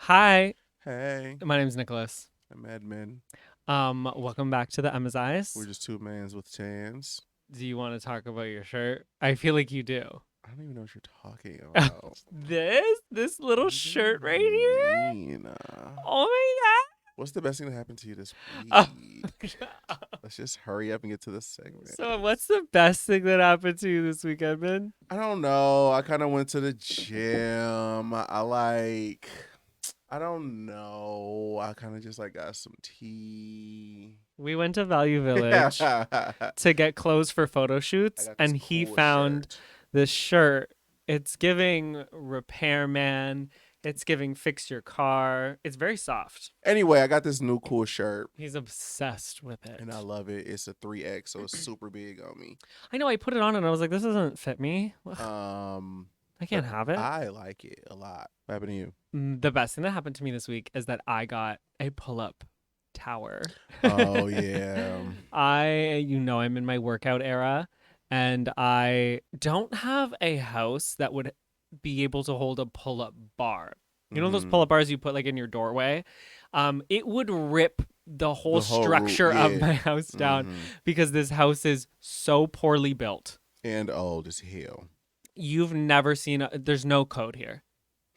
Hi, Hey, my name's Nicholas. I'm Edmon. Welcome back to the We're Emmizzie. just two mans with chans. Do you want to talk about your shirt? I feel like you do. I don't even know what you're talking about. This little You're very shirt right here. mean. Oh What's the best thing that happened to you this my week? god. Let's just hurry up and get to the segment. So, what's the best thing that happened to you this week, Edmund? I don't know. I kind of went to the gym. I don't know. I kind of just like got some tea. We went to Value Yeah. Village I to get clothes for photo shoots, got this and he cool found shirt. this shirt. It's giving repairman. It's giving fix your car. It's very soft. Anyway, I got this new cool shirt. He's obsessed with And I it. love it. It's a 3X, so it's super big on me. I know I put it on and I was like, this doesn't fit me. Um, I but can't have it. I like it a lot. What happened to you? The best thing that happened to me this week is that I got a pull up tower. Oh yeah. I'm in my workout era and I don't have a house that would be able to hold a pull up bar. You know those Mm-hmm. pull up bars you put like in your doorway? It would rip the whole The whole root, structure of yeah. my house down Mm-hmm. because this house is so poorly built. And old as hell. You've never seen there's no code here.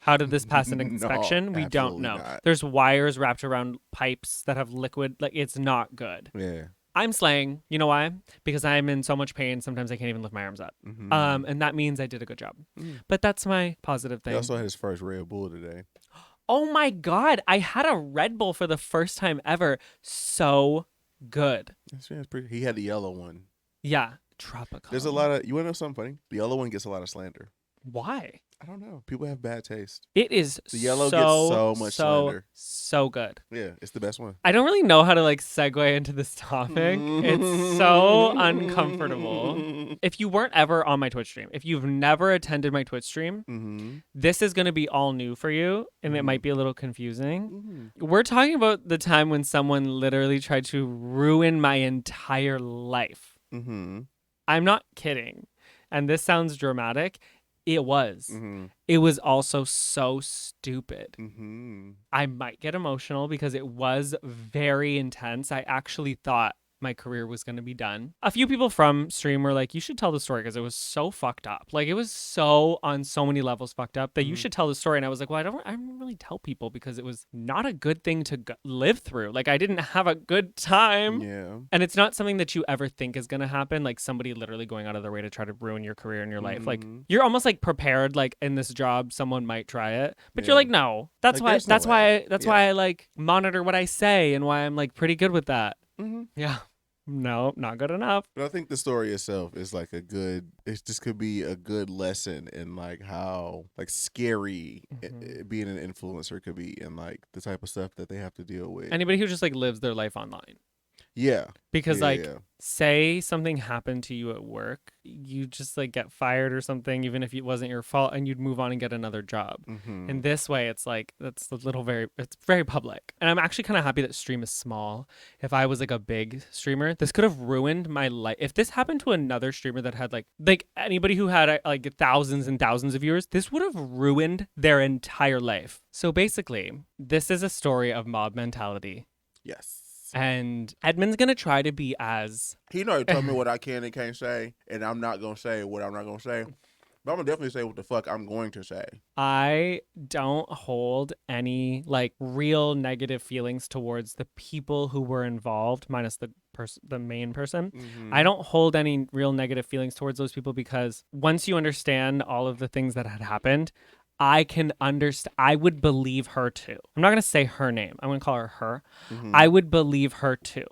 How did this pass an No, inspection? We don't absolutely know. not. There's wires wrapped around pipes that have liquid. Like, it's not good. Yeah. I'm slaying. You know why? Because I'm in so much pain. Sometimes I can't even lift my arms up. Mm-hmm. And that means I did a good job. Mm. But that's my positive He thing. also had his first Red Bull today. Oh my God. I had a Red Bull for the first time ever. So good. That's pretty. He had the yellow one. Yeah. Tropical. There's a lot of. You want to know something funny? The yellow one gets a lot of slander. Why? I don't know. People have bad taste. It is The yellow gets so much so, slander. so good. Yeah, it's the best one. I don't really know how to like segue into this topic. It's so uncomfortable. If you weren't ever on my Twitch stream, if you've never attended my Twitch stream, Mm-hmm. this is going to be all new for you and it Mhm. might be a little confusing. Mm-hmm. We're talking about the time when someone literally tried to ruin my entire life. Mm-hmm. I'm not kidding. And this sounds dramatic. It was. Mm-hmm. It was also so stupid. Mm-hmm. I might get emotional because it was very intense. I actually thought my career was going to be done. A few people from stream were like, you should tell the story because it was so fucked up. Like, it was so on so many levels fucked up that you should tell the story. And I was like, well, I don't really tell people because it was not a good thing to live through. Like, I didn't have a good time. Yeah. And it's not something that you ever think is going to happen. Like, somebody literally going out of their way to try to ruin your career and your life. Like, Mhm. you're almost like prepared, like in this job, someone might try it, but you're Yeah. like, no, that's Like, why, there's no way. that's Yeah. why I like monitor what I say and why I'm like pretty good with that. Mm-hmm. Yeah. No, not good enough. But I think the story itself is like a good. It just could be a good lesson in like how like scary being an influencer could be, and like the type of stuff that they have to deal with. Anybody who just like lives their life online. Yeah. Because Yeah, like yeah. say something happened to you at work, you just like get fired or something, even if it wasn't your fault, and you'd move on and get another job. Mm-hmm. And this way, it's like that's a little it's very public. And I'm actually kind of happy that stream is small. If I was like a big streamer, this could have ruined my life. If this happened to another streamer that had like anybody who had like thousands and thousands of viewers, this would have ruined their entire life. So basically, this is a story of mob mentality. Yes. And Edmund's gonna try to be as He already told me what I can and can't say, and I'm not gonna say what I'm not gonna say. But I'm gonna definitely say what the fuck I'm going to say. I don't hold any like real negative feelings towards the people who were involved, minus the main person. Mm-hmm. I don't hold any real negative feelings towards those people because once you understand all of the things that had happened, I can understand. I would believe her too. I'm not gonna say her name. I'm gonna call her her. Mm-hmm. I would believe her too.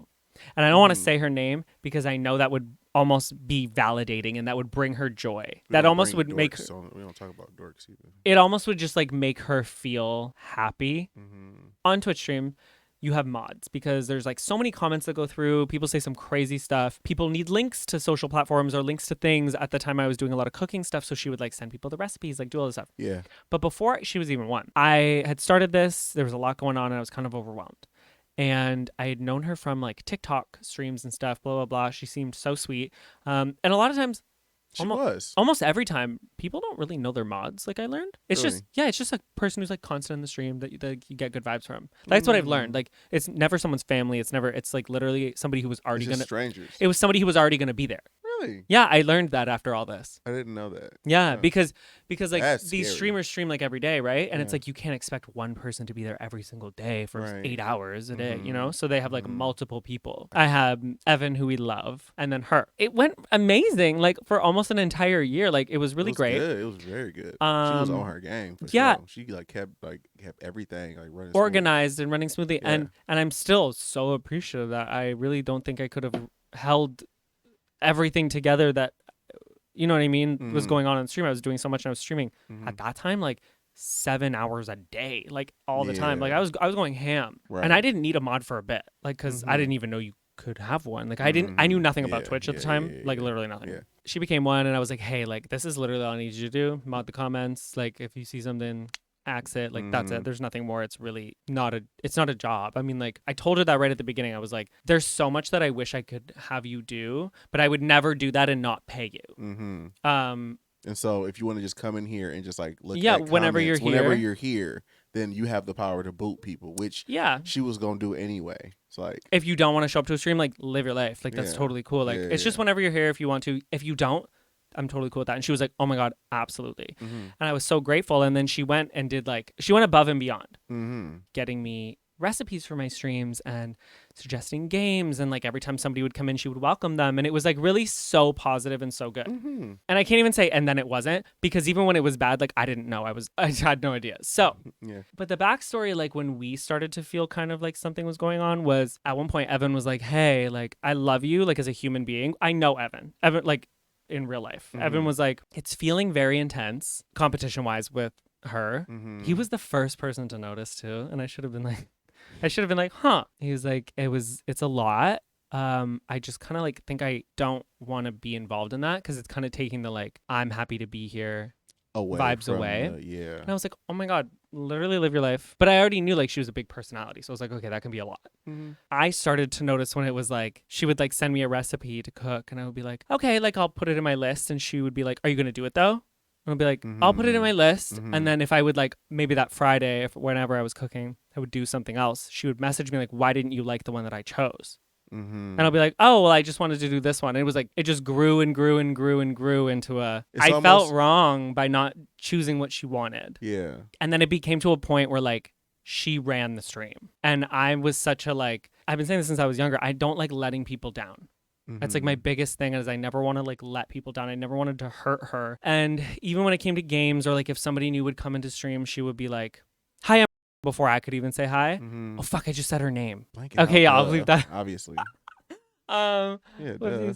And I don't want to Mhm. say her name because I know that would almost be validating and that would bring her joy. We That don't almost bring would make her, dorks on- We don't talk about dorks either. it almost would just like make her feel happy. Mm-hmm. On Twitch stream, you have mods because there's like so many comments that go through. People say some crazy stuff. People need links to social platforms or links to things. At the time I was doing a lot of cooking stuff, so she would like send people the recipes, like do all this stuff. Yeah. But before she was even one, I had started this. There was a lot going on and I was kind of overwhelmed. And I had known her from like TikTok streams and stuff, blah, blah, blah. She seemed so sweet. And a lot of times She almost was. almost every time people don't really know their mods. Like I learned, it's Really? just it's just a person who's like constant in the stream that you get good vibes from. That's what I've learned. Like it's never someone's family. It's like literally somebody who was already It's just gonna. strangers. It was somebody who was already gonna be there. Really? Yeah, I learned that after all this. I didn't know that. Yeah, Huh. because like That's these scary. streamers stream like every day, right? And it's Yeah. like you can't expect one person to be there every single day for Right. 8 hours a day, you Mhm. know? So they have like Mhm. multiple people. I have Evan, who we love, and then her. It went amazing, like for almost an entire year. Like it was really It was great. good. It was very good. She was on her game for Yeah, sure. She kept everything like running organized and running smoothly, Yeah. and I'm still so appreciative that I really don't think I could have held everything together that you know what I mean was Mhm. going on the stream. I was doing so much and I was streaming Mhm. at that time like 7 hours a day, like all the time. Like Yeah. I was going ham, and Right. I didn't need a mod for a bit, like because I Mhm. didn't even know you could have one. Like I knew nothing about Yeah. Twitch at Yeah. the time, Yeah. like Yeah. literally nothing. Yeah. She became one, and I was like, hey, like this is literally all I need you to do. Mod the comments, like if you see something, axe it, like that's it. Mhm. There's nothing more. It's really it's not a job. I mean, like I told her that right at the beginning. I was like, there's so much that I wish I could have you do, but I would never do that and not pay you. Mhm. Um, And so if you want to just come in here and just like look Yeah, at whenever comments, you're whenever here. you're here, then you have the power to boot people, which yeah, she was gonna do anyway. It's like if you don't want to show up to a stream, like live your life. Like that's Yeah. totally cool. Like Yeah, it's just yeah. whenever you're here if you want to. If you don't, I'm totally cool with that. And she was like, oh my God, absolutely. Mhm. And I was so grateful. And then she went and did she went above and beyond, Mhm. getting me recipes for my streams and suggesting games. And like every time somebody would come in, she would welcome them. And it was like really so positive and so good. Mhm. And I can't even say, and then it wasn't, because even when it was bad, like I didn't know. I had no idea. So, Yeah. but the backstory, like when we started to feel kind of like something was going on, was at one point Evan was like, hey, like I love you, like as a human being. I know Evan. Evan, like in real life. Evan was like, it's feeling very intense, competition wise with her. He was the first person to notice too. And I should have been like, huh. He was like, it's a lot. I just kind of like think I don't want to be involved in that because it's kind of taking the like I'm happy to be here vibes from away. Yeah. And I was like, oh my God, literally live your life. But I already knew like she was a big personality. So I was like, okay, that can be a lot. Mhm. I started to notice when it was like, she would like send me a recipe to cook and I would be like, okay, like I'll put it in my list. And she would be like, are you going to do it though? And I'd be like, I'll put it in my list. Mhm. And then if I would like, maybe that Friday, if whenever I was cooking, I would do something else. She would message me like, why didn't you like the one that I chose? And I'll be like, oh, well, I just wanted to do this one. And it was like, it just grew and grew and grew and grew into I felt wrong by not choosing what she wanted. Yeah. And then it became to a point where like she ran the stream. And I was such a like, I've been saying this since I was younger. I don't like letting people down. That's like my biggest thing is I never want to like let people down. I never wanted to hurt her. And even when it came to games or like if somebody new would come into stream, she would be like, hi, before I could even say hi. Oh, fuck, I just said her name. Okay, yeah, I'll leave that. Obviously. Yeah, duh.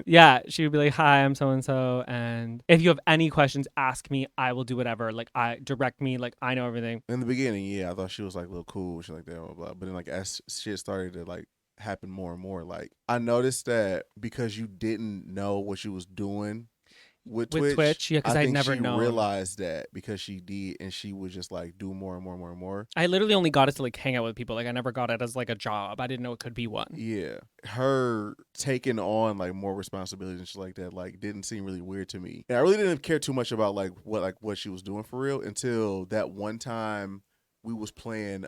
yeah, she would be like, hi, I'm so and so, and if you have any questions, ask me. I will do whatever. Like, I direct me. Like, I know everything. In the beginning, yeah, I thought she was like a little cool, shit like that, blah, blah. But then like as shit started to like happen more and more, like I noticed that because you didn't know what she was doing with Twitch, yeah, because I I'd think never she known. realized that because she did, and she would just like do more and more and more and more. I literally only got it to like hang out with people. Like, I never got it as like a job. I didn't know it could be one. Yeah, her taking on like more responsibilities and shit like that like didn't seem really weird to me. And I really didn't care too much about like what she was doing for real until that one time we was playing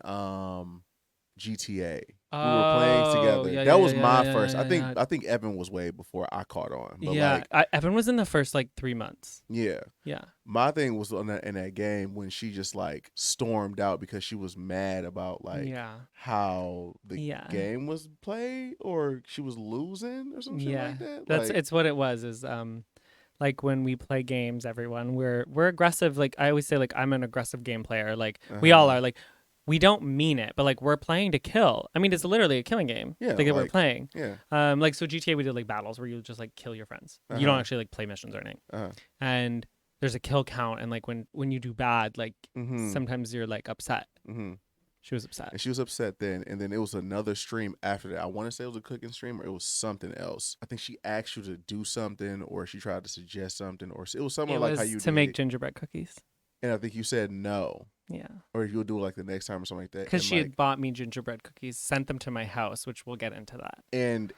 GTA. We were playing together. Yeah, that yeah, was yeah, my yeah, first. yeah, I think yeah. I think Evan was way before I caught on. But Yeah, like, Evan was in the first like 3 months. yeah. Yeah. My thing was in that game when she just like stormed out because she was mad about like how the game was played or she was losing or some shit like that. That's like, it's what it was is like when we play games, everyone we're aggressive. Like I always say, like I'm an aggressive game player. Like we all are. Like we don't mean it, but like we're playing to kill. I mean, it's literally a killing game. Yeah, that we're playing. Yeah. Like so GTA we did like battles where you just like kill your friends. You don't actually like play missions or anything. And there's a kill count, and like when you do bad, like sometimes you're like upset. She was upset. And she was upset then. And then it was another stream after that. I want to say it was a cooking stream or it was something else. I think she asked you to do something or she tried to suggest something or it was something like how you to make gingerbread cookies. And I think you said no. Yeah. Or you'll do it like the next time or something like that. Because she had bought me gingerbread cookies, sent them to my house, which we'll get into that. And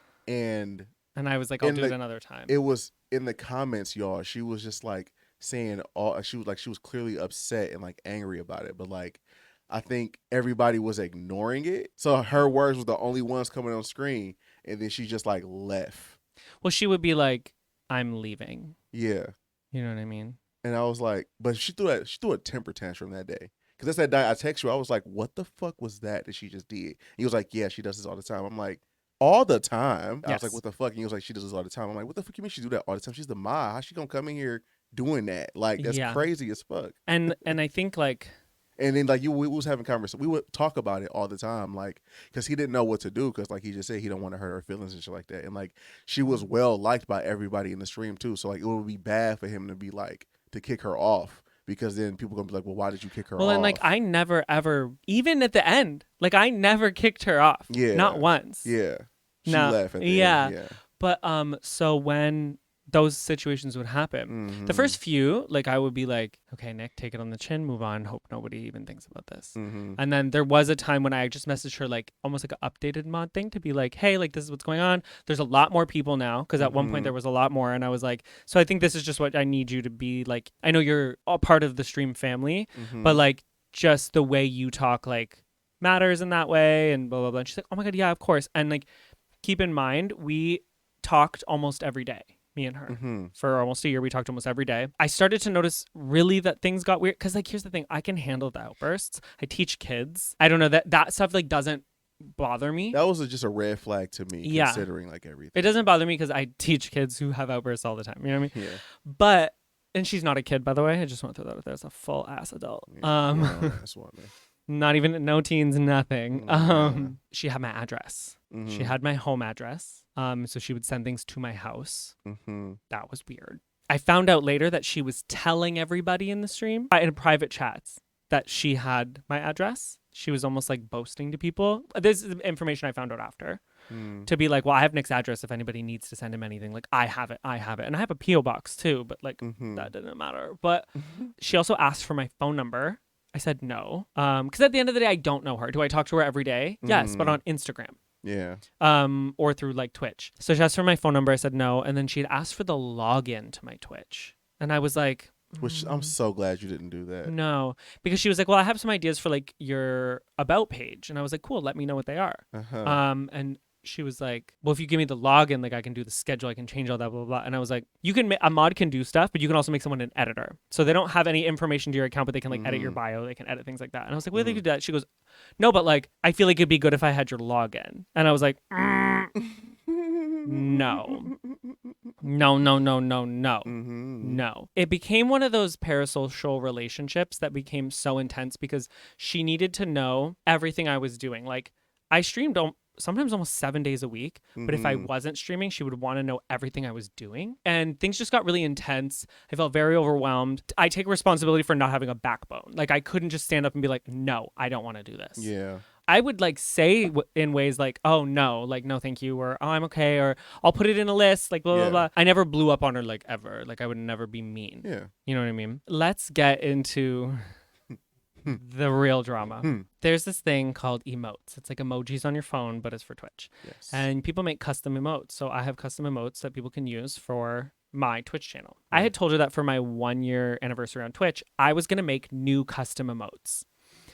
I was like, I'll do it another time. It was in the comments, y'all, she was just like saying all she was clearly upset and like angry about it, but like I think everybody was ignoring it. So her words were the only ones coming on screen, and then she just like left. Well, she would be like, "I'm leaving." Yeah. You know what I mean? And I was like, but she threw a temper tantrum that day. Cause that's that day I text you. I was like, what the fuck was that she just did? He was like, yeah, she does this all the time. I'm like, all the time? I was like, Yes. what the fuck? And he was like, she does this all the time. I'm like, what the fuck you mean she do that all the time? She's the ma. How she gonna come in here doing that? Like, that's Yeah. crazy as fuck. And I think like And then like we was having conversation. We would talk about it all the time, like because he didn't know what to do. Because like he just said he don't want to hurt her feelings and shit like that. And like she was well liked by everybody in the stream too. So like it would be bad for him to be like to kick her off because then people gonna be like, well, why did you kick her well, off? and like I never ever, even at the end, like I never kicked her off. Yeah, Not once. Yeah, she No. left at the Yeah. end. Yeah, But so when those situations would happen, the first few, like I would be like, okay, Nick, take it on the chin, move on, hope nobody even thinks about this. And then there was a time when I just messaged her like almost like an updated mod thing to be like, hey, like this is what's going on. There's a lot more people now because at one point there was a lot more, and I was like, so I think this is just what I need you to be like. I know you're all part of the stream family, but like just the way you talk like matters in that way, and blah blah blah. And she's like, oh my god, yeah, of course. And like keep in mind, we talked almost every day, me and her. For almost a year, we talked almost every day. I started to notice really that things got weird because like here's the thing, I can handle the outbursts. I teach kids. I don't know, that stuff like doesn't bother me. that was just a red flag to me. Yeah. Considering like everything. It doesn't bother me because I teach kids who have outbursts all the time. You know what I mean? Yeah. But and she's not a kid, by the way. I just want to throw that out there. It's a full ass adult. Yeah. Wow, that's one, man. Not even no teens, nothing. She had my address. She had my home address. So she would send things to my house. That was weird. I found out later that she was telling everybody in the stream, in private chats, that she had my address. She was almost like boasting to people. This is information I found out after. To be like, well, I have Nick's address if anybody needs to send him anything. Like, I have it. And I have a P.O. box too, but like that didn't matter. But she also asked for my phone number. I said no. Because at the end of the day, I don't know her. Do I talk to her every day? Yes, but on Instagram. Yeah. Or through like Twitch. So she asked for my phone number. I said no. And then she had asked for the login to my Twitch. And I was like, Which I'm so glad you didn't do that. no. Because she was like, well, I have some ideas for like your about page. And I was like, cool, let me know what they are. And she was like, well, if you give me the login, like I can do the schedule, I can change all that, blah, blah, blah. And I was like, you can a mod can do stuff, but you can also make someone an editor. So they don't have any information to your account, but they can like edit your bio, they can edit things like that. And I was like, well, they could do that. She goes, no, but like, I feel like it'd be good if I had your login. And I was like, no. No. It became one of those parasocial relationships that became so intense because she needed to know everything I was doing. Like I streamed sometimes almost 7 days a week. But if I wasn't streaming, she would want to know everything I was doing. And things just got really intense. I felt very overwhelmed. I take responsibility for not having a backbone. Like I couldn't just stand up and be like, no, I don't want to do this. Yeah. I would like say in ways like, oh no, like no thank you, or oh I'm okay, or I'll put it in a list, like blah blah blah. I never blew up on her like ever. Like I would never be mean. Yeah. You know what I mean? Let's get into the real drama. There's this thing called emotes. It's like emojis on your phone, but it's for Twitch. Yes. And people make custom emotes. So I have custom emotes that people can use for my Twitch channel. I had told her that for my 1 year anniversary on Twitch, I was going to make new custom emotes.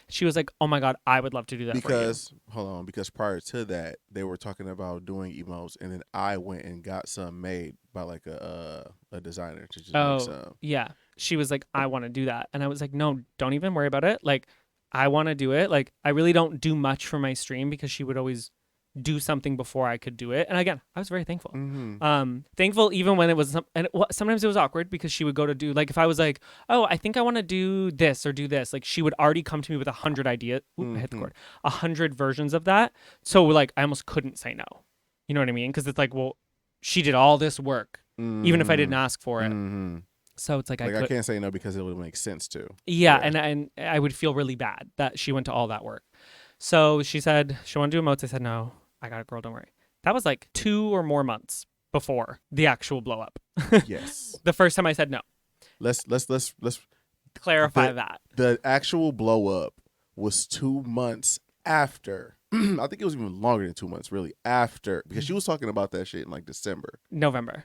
She was like, oh my God, I would love to do that because prior to that, they were talking about doing emotes, and then I went and got some made by like a designer to just make some. Yeah. She was like, I want to do that. And I was like, no, don't even worry about it. Like, I want to do it. Like, I really don't do much for my stream because she would always do something before I could do it. And again, I was very thankful. Thankful even when it was, sometimes it was awkward because she would go to do, like, if I was like, oh, I think I want to do this or do this, like, she would already come to me with 100 ideas. I hit the cord. 100 versions of that. So, like, I almost couldn't say no. You know what I mean? Because it's like, well, she did all this work, even if I didn't ask for it. So it's like I can't say no because it would make sense too. Yeah, and I would feel really bad that she went to all that work. So she said she wanted to do emotes. I said no. I got it, girl. Don't worry. That was like 2 or more months before the actual blow up. Yes. The first time I said no. Let's clarify that. The actual blow up was 2 months after. I think it was even longer than 2 months, really, after, because she was talking about that shit in like December. November.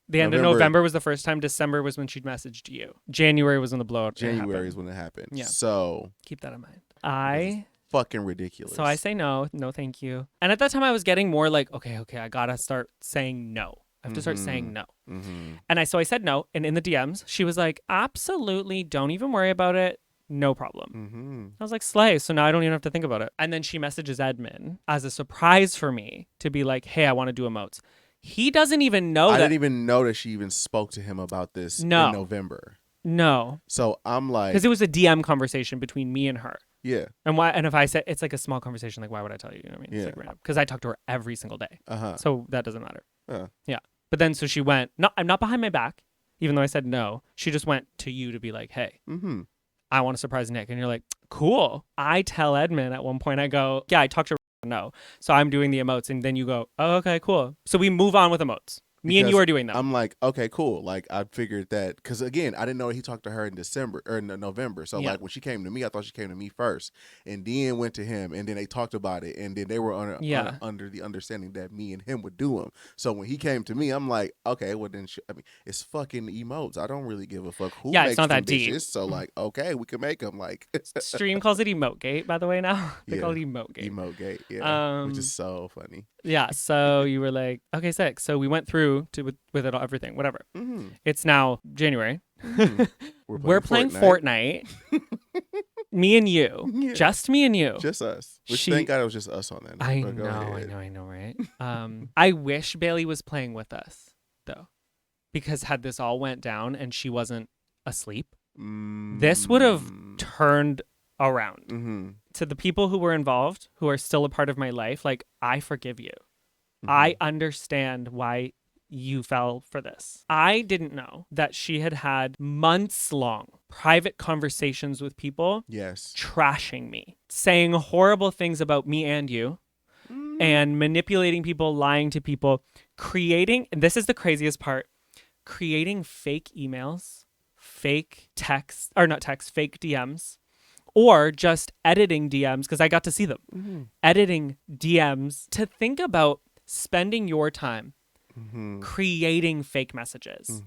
The end of November was the first time. December was when she'd messaged you. January was when the blowout January happened. is when it happened. Yeah. So keep that in mind. Fucking ridiculous. So I say no, thank you. And at that time I was getting more like, okay, I gotta start saying no. I have to start saying no. And I said no, and in the DMs she was like, absolutely, don't even worry about it. No problem. I was like, slay. So now I don't even have to think about it. And then she messages Edmon as a surprise for me to be like, hey, I want to do emotes. He doesn't even know I didn't even know that she even spoke to him about this in November. No. So I'm like, because it was a DM conversation between me and her. Yeah. And why? And if I said it's like a small conversation, like why would I tell you? You know what I mean? It's like random. Because I talk to her every single day. So that doesn't matter. Yeah. But then so she went. No, I'm not behind my back. Even though I said no, she just went to you to be like, hey, I want to surprise Nick, and you're like, cool. I tell Edmon at one point, I go, yeah, I talked to her, no, so I'm doing the emotes, and then you go, oh, okay, cool. So we move on with emotes. Me and you are doing them. I'm like, okay, cool. Like I figured that because again, I didn't know he talked to her in December or in November. So like when she came to me, I thought she came to me first, and then went to him, and then they talked about it, and then they were under the understanding that me and him would do them. So when he came to me, I'm like, okay, well then, I mean, it's fucking emotes. I don't really give a fuck who. Yeah, makes it's not them that deep. Bitches. So like, okay, we can make them. Like Stream calls it Emotegate, by the way. Now they call it Emotegate. Emotegate, yeah, which is so funny. Yeah. So you were like, okay, sick. So we went through with it all, everything, whatever. It's now January. We're playing Fortnite. Me and you, just me and you, just us. Which thank God it was just us on that. I know, right? I wish Bailey was playing with us though, because had this all went down and she wasn't asleep, this would have turned around. To the people who were involved, who are still a part of my life, like, I forgive you. I understand why you fell for this. I didn't know that she had months-long private conversations with people, trashing me, saying horrible things about me and you, and manipulating people, lying to people, creating, and this is the craziest part, creating fake emails, fake texts, or not texts, fake DMs, or just editing DMs, because I got to see them. Editing DMs to think about spending your time creating fake messages,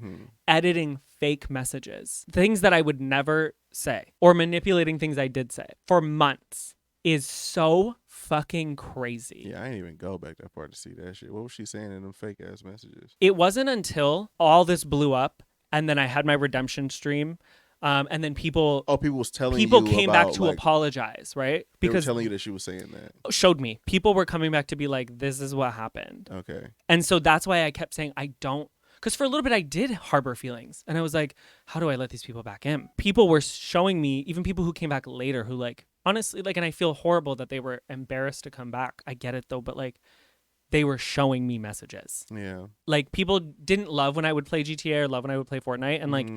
editing fake messages, things that I would never say, or manipulating things I did say for months is so fucking crazy. Yeah, I didn't even go back that far to see that shit. What was she saying in them fake ass messages? It wasn't until all this blew up and then I had my redemption stream. And then people came back to apologize, right? Because they were telling you that she was saying that. Showed me. People were coming back to be like, this is what happened. Okay. And so that's why I kept saying I don't, because for a little bit I did harbor feelings. And I was like, how do I let these people back in? People were showing me, even people who came back later who like, honestly, like, and I feel horrible that they were embarrassed to come back. I get it though, but like, they were showing me messages. Yeah. Like, people didn't love when I would play GTA or love when I would play Fortnite. And like,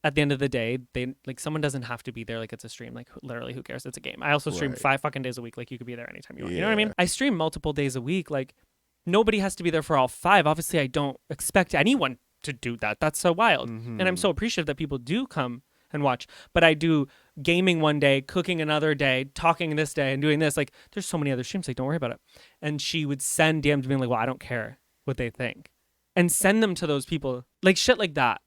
at the end of the day, they like, someone doesn't have to be there. Like, it's a stream. Like, literally, who cares? It's a game. I also stream 5 fucking days a week. Like, you could be there anytime you want. You know what I mean? I stream multiple days a week. Like, nobody has to be there for all 5. Obviously, I don't expect anyone to do that. That's so wild. And I'm so appreciative that people do come and watch. But I do gaming one day, cooking another day, talking this day, and doing this. Like, there's so many other streams. Like, don't worry about it. And she would send DMs being like, well, I don't care what they think. And send them to those people. Like, shit like that.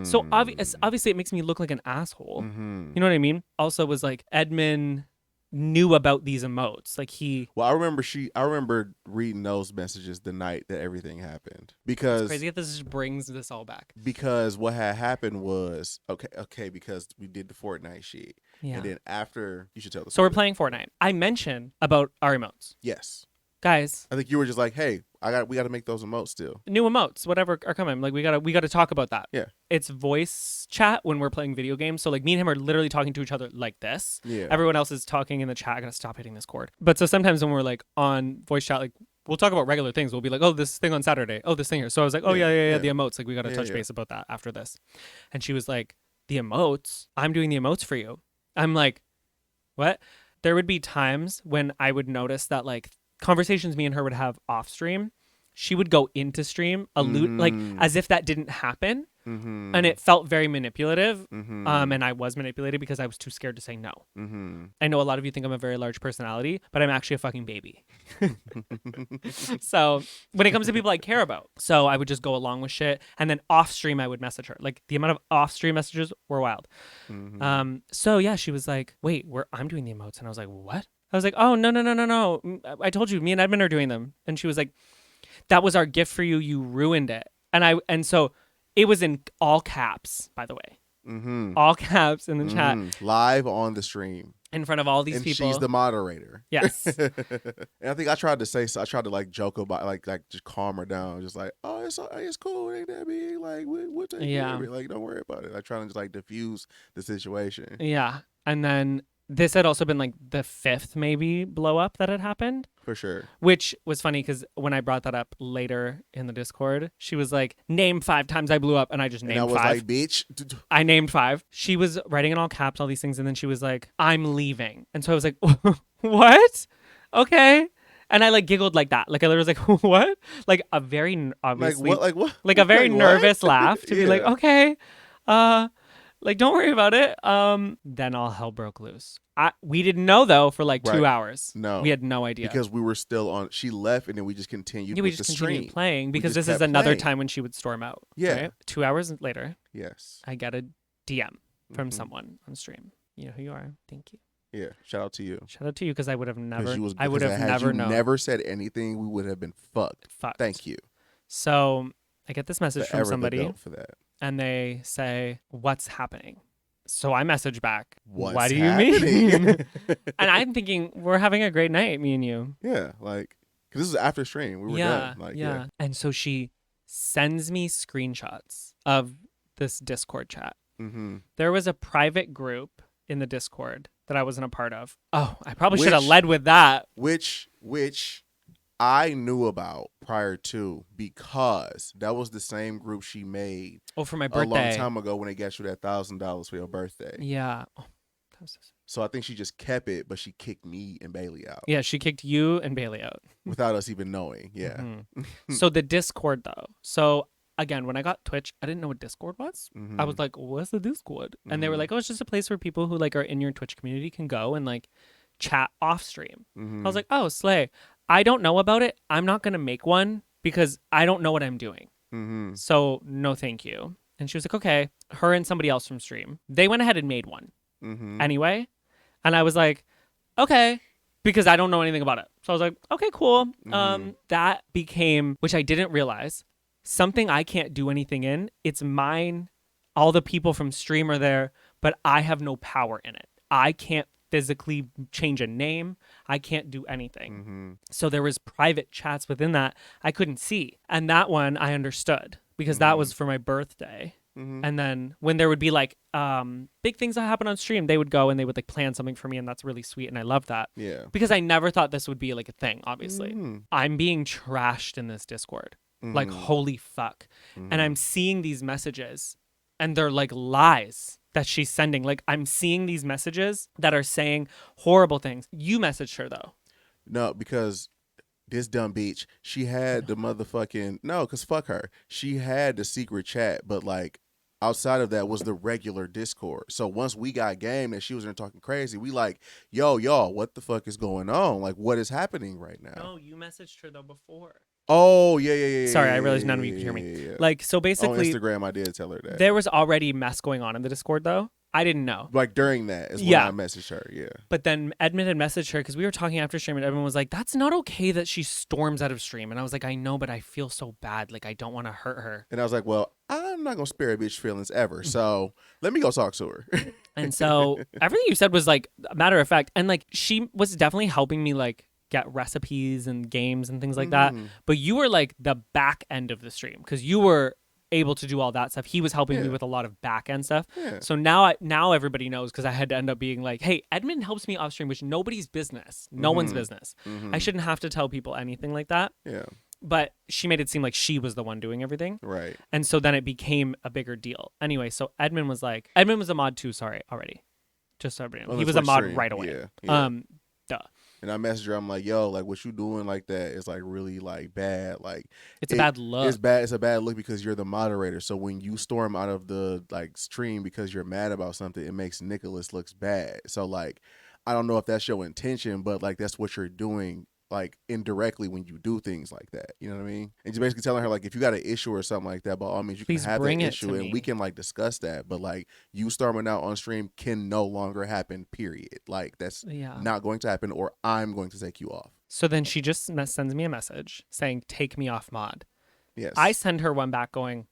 So obviously it makes me look like an asshole. You know what I mean? Also was like, Edmon knew about these emotes. Like, Well, I remember reading those messages the night that everything happened. Because it's crazy that this just brings this all back. Because what had happened was because we did the Fortnite shit. Yeah. And then after, you should tell the story. So we're playing Fortnite. I mentioned about our emotes. Yes. Guys, I think you were just like, hey, we got to make those emotes still. New emotes, whatever are coming. Like, we gotta talk about that. Yeah. It's voice chat when we're playing video games. So like, me and him are literally talking to each other like this. Yeah. Everyone else is talking in the chat. I gotta stop hitting this cord. But so sometimes when we're like on voice chat, like, we'll talk about regular things. We'll be like, oh, this thing on Saturday. Oh, this thing here. So I was like, oh yeah, the emotes. Like, we gotta touch base about that after this. And she was like, the emotes? I'm doing the emotes for you. I'm like, what? There would be times when I would notice that, like, conversations me and her would have off stream, she would go into stream, allude, like, as if that didn't happen, Mm-hmm. And it felt very manipulative. Mm-hmm. And I was manipulated because I was too scared to say no. Mm-hmm. I know a lot of you think I'm a very large personality, but I'm actually a fucking baby. So when it comes to people I care about, so I would just go along with shit. And then off stream, I would message her. Like the amount of off stream messages were wild. Mm-hmm. So yeah, she was like, wait, I'm doing the emotes. And I was like, what? I was like, oh, no. I told you, me and Edmon are doing them. And she was like, that was our gift for you. You ruined it. And so it was in all caps, by the way. Mm-hmm. All caps in the chat Live on the stream in front of all these and people. she's the moderator. Yes. And I think I tried to like joke about like just calm her down, just like, oh, it's cool, ain't that big, like we'll take care of it, like don't worry about it. I try to just like diffuse the situation. Yeah. And then this had also been like the 5th maybe blow up that had happened. For sure. Which was funny because when I brought that up later in the Discord, she was like, name 5 times I blew up. And I just named 5. And I was like, bitch. I named 5. She was writing in all caps, all these things. And then she was like, I'm leaving. And so I was like, what? Okay. And I like giggled like that. Like I literally was like, what? Like a very obviously. Like what? Like a very like, nervous laugh to be like, Yeah. okay. Like, don't worry about it. Then all hell broke loose. We didn't know though for like 2 hours. No. We had no idea. Because we were still on. She left and then we just continued Yeah, we with just the continued stream. playing because just this is kept another playing. time when she would storm out. Yeah. Right? 2 hours later, Yes. I get a DM from Mhm. someone on stream. You know who you are. Thank you. Yeah. Shout out to you. Shout out to you because I would have never. I Because would have had never you known. never said anything, we would have been fucked. Thank you. So I get this message Forever from somebody, the goat for that. and they say, "What's happening?" So I message back, What's "What do you happening? mean?" And I'm thinking we're having a great night, me and you. Yeah, like, because this is after stream. We were done. Like, yeah. And so she sends me screenshots of this Discord chat. Mm-hmm. There was a private group in the Discord that I wasn't a part of. Oh, I probably should have led with that. Which I knew about prior to, because that was the same group she made For my a birthday. long time ago when they got you that $1,000 for your birthday. Yeah. Oh, that was So I think she just kept it, but she kicked me and Bailey out. Yeah, she kicked you and Bailey out. Without us even knowing. Yeah. Mm-hmm. So the Discord though. So again, when I got Twitch, I didn't know what Discord was. Mm-hmm. I was like, what's the Discord? And they were like, oh, it's just a place where people who like are in your Twitch community can go and like chat off stream. Mm-hmm. I was like, oh, slay. I don't know about it. I'm not going to make one because I don't know what I'm doing. Mm-hmm. So no, thank you. And she was like, okay. Her and somebody else from stream, they went ahead and made one anyway. And I was like, okay, because I don't know anything about it. So I was like, okay, cool. That became, which I didn't realize, something I can't do anything in. It's mine. All the people from stream are there, but I have no power in it. I can't physically change a name. I can't do anything. So there was private chats within that I couldn't see. And that one I understood because that was for my birthday. And then when there would be like big things that happen on stream, they would go and they would like plan something for me, and that's really sweet, and I love that. Yeah. Because I never thought this would be like a thing, obviously. I'm being trashed in this Discord. Like, holy fuck. And I'm seeing these messages and they're like lies that she's sending. Like, I'm seeing these messages that are saying horrible things. You messaged her though. No, because this dumb bitch, she had the motherfucking, no, because fuck her. She had the secret chat, but like outside of that was the regular Discord. So once we got game and she was in there talking crazy, we like, yo, y'all, what the fuck is going on? Like, what is happening right now? No, you messaged her though before. Oh, yeah. Sorry, I realized none of you could hear me. Yeah. Like, so basically, on Instagram, I did tell her that. There was already mess going on in the Discord though. I didn't know. Like during that is when I messaged her, yeah. But then Edmon had messaged her because we were talking after stream, and Edmon was like, that's not okay that she storms out of stream. And I was like, I know, but I feel so bad. Like, I don't want to hurt her. And I was like, well, I'm not going to spare a bitch feelings ever. So let me go talk to her. And so everything you said was like a matter of fact. And like, she was definitely helping me like get recipes and games and things like that. But you were like the back end of the stream because you were able to do all that stuff. He was helping me with a lot of back end stuff. Yeah. So now everybody knows because I had to end up being like, hey, Edmon helps me off stream, which nobody's business. No one's business. I shouldn't have to tell people anything like that. Yeah. But she made it seem like she was the one doing everything. Right. And so then it became a bigger deal. Anyway, so Edmon was a mod too, sorry, already. Just so everybody knows. He was a mod right away. Yeah. Duh. And I messaged her. I'm like, yo, like what you doing like that is like really like bad. Like It's a bad look. it's bad. It's a bad look because you're the moderator. So when you storm out of the like stream because you're mad about something, it makes Nicholas looks bad. So like, I don't know if that's your intention, but like that's what you're doing. Like indirectly when you do things like that, you know what I mean? And just basically telling her like if you got an issue or something like that, by all means you Please can have that bring it issue to and me. we can like discuss that. But like you storming out on stream can no longer happen. Period. Like that's not going to happen, or I'm going to take you off. So then she just sends me a message saying, "Take me off mod." Yes. I send her one back going,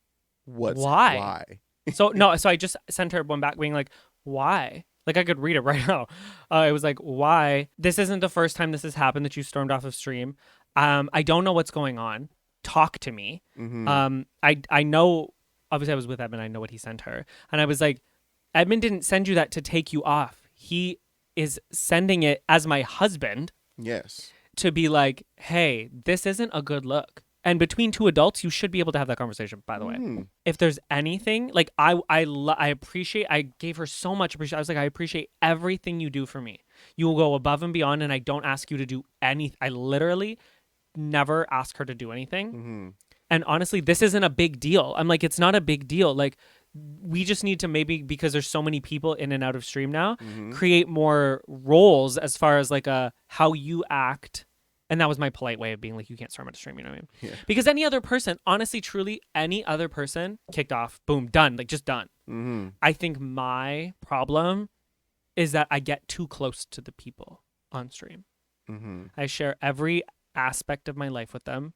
Why? So I just sent her one back being like, "Why?" Like I could read it right now. It was like, "Why? This isn't the first time this has happened that you stormed off of stream. I don't know what's going on. Talk to me." Mm-hmm. I know. Obviously, I was with Edmon. I know what he sent her, and I was like, "Edmon didn't send you that to take you off. He is sending it as my husband." Yes. To be like, hey, this isn't a good look. And between two adults, you should be able to have that conversation, by the way. If there's anything, like I appreciate, I gave her so much appreciation. I was like, I appreciate everything you do for me. You will go above and beyond, and I don't ask you to do anything. I literally never ask her to do anything. Mm-hmm. And honestly, this isn't a big deal. I'm like, it's not a big deal. Like, we just need to maybe, because there's so many people in and out of stream now, create more roles as far as like how you act. And that was my polite way of being like, you can't storm out of stream, you know what I mean? Yeah. Because any other person, honestly, truly, any other person, kicked off, boom, done, like just done. Mm-hmm. I think my problem is that I get too close to the people on stream. Mm-hmm. I share every aspect of my life with them.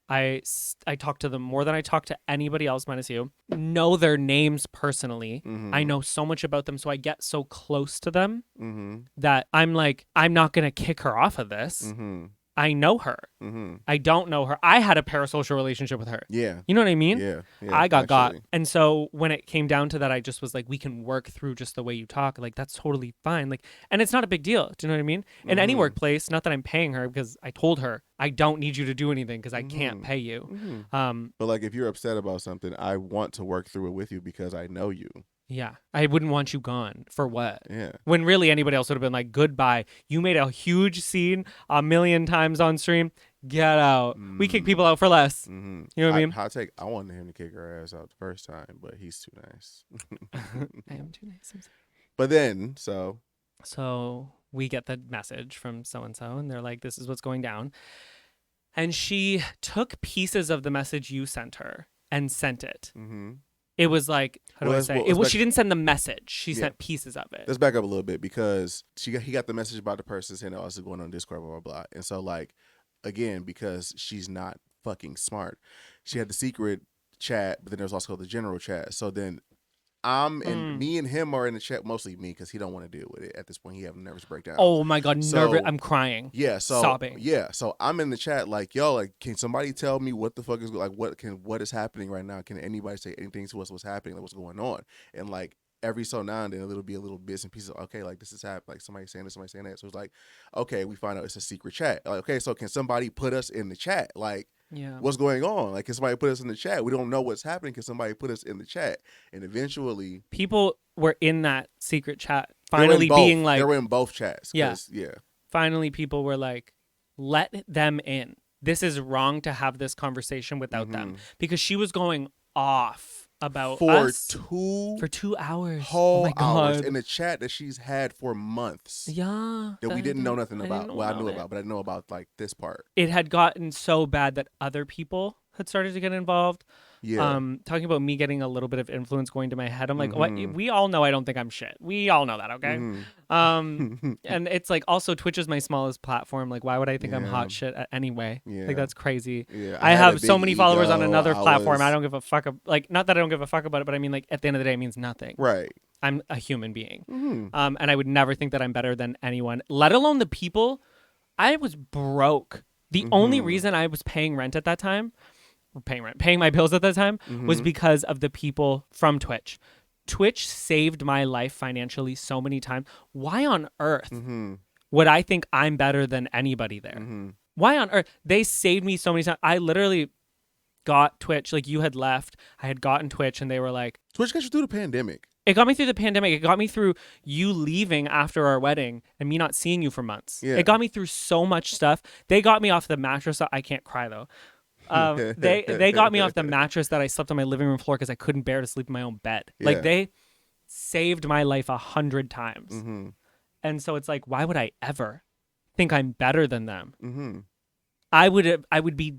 I talk to them more than I talk to anybody else minus you. Know their names personally. Mm-hmm. I know so much about them, so I get so close to them Mm-hmm. that I'm like, I'm not going to kick her off of this. Mm-hmm. I know her. Mm-hmm. I don't know her. I had a parasocial relationship with her. Yeah. You know what I mean? Yeah. I got. And so when it came down to that, I just was like, we can work through just the way you talk. Like, that's totally fine. Like, and it's not a big deal. Do you know what I mean? In any workplace, not that I'm paying her, because I told her, I don't need you to do anything because I can't pay you. But like, if you're upset about something, I want to work through it with you because I know you. Yeah. I wouldn't want you gone. For what? Yeah. When really anybody else would have been like, goodbye. You made a huge scene 1,000,000 times on stream. Get out. We kick people out for less. Mm-hmm. You know what I mean? I wanted him to kick her ass out the first time, but he's too nice. I am too nice. I'm sorry. But then, So we get the message from so-and-so, and they're like, this is what's going down. And she took pieces of the message you sent her and sent it. Mm-hmm. It was like, how do I say? It was. She didn't send the message. She sent pieces of it. Let's back up a little bit because he got the message about the person saying oh, this is going on Discord, blah, blah, blah. And so, like, again, because she's not fucking smart, she had the secret chat, but then there's also the general chat. So then me and him are in the chat, mostly me, because he don't want to deal with it at this point. He have a nervous breakdown. Oh my god, nervous! I'm crying. Yeah, so sobbing. Yeah, so I'm in the chat like, yo, like, can somebody tell me what the fuck is like what is happening right now? Can anybody say anything to us? What's happening? Like, what's going on? And like every so now and then it'll be a little bits and pieces. Okay, like this is happening. Like somebody saying this, somebody saying that. So it's like, okay, we find out it's a secret chat. Like, okay, so can somebody put us in the chat? Like. Yeah. What's going on? Like, can somebody put us in the chat? We don't know what's happening. Can somebody put us in the chat? And eventually, people were in that secret chat. Finally, being like, they were in both chats. Yeah. Yeah. Finally, people were like, let them in. This is wrong to have this conversation without them, because she was going off about us for 2 hours. Whole oh my God. hours in a chat that she's had for months. Yeah. That we didn't know nothing about. Well, I knew about, but I didn't know about like this part. It had gotten so bad that other people had started to get involved. Yeah. Talking about me getting a little bit of influence going to my head. I'm like, what? We all know I don't think I'm shit. We all know that, okay? And it's like also Twitch is my smallest platform. Like, why would I think I'm hot shit anyway? Yeah. Like, that's crazy. Yeah. I have so many followers on another platform. I don't give a fuck. Like, not that I don't give a fuck about it, but I mean, like, at the end of the day, it means nothing. Right. I'm a human being. And I would never think that I'm better than anyone, let alone the people. I was broke. The only reason I was paying rent at that time, paying my bills at that time, was because of the people from Twitch. Twitch saved my life financially so many times. Why on earth would I think I'm better than anybody there? Why on earth? They saved me so many times. I literally, got Twitch. Like, you had left. I had gotten Twitch, and they were like, Twitch got you through the pandemic. it got me through the pandemic. It got me through you leaving after our wedding and me not seeing you for months. Yeah. It got me through so much stuff. They got me off the mattress. I can't cry though. They got me off the mattress that I slept on my living room floor because I couldn't bear to sleep in my own bed. Yeah. Like, they saved my life 100 times. Mm-hmm. And so it's like, why would I ever think I'm better than them? Mm-hmm. I would be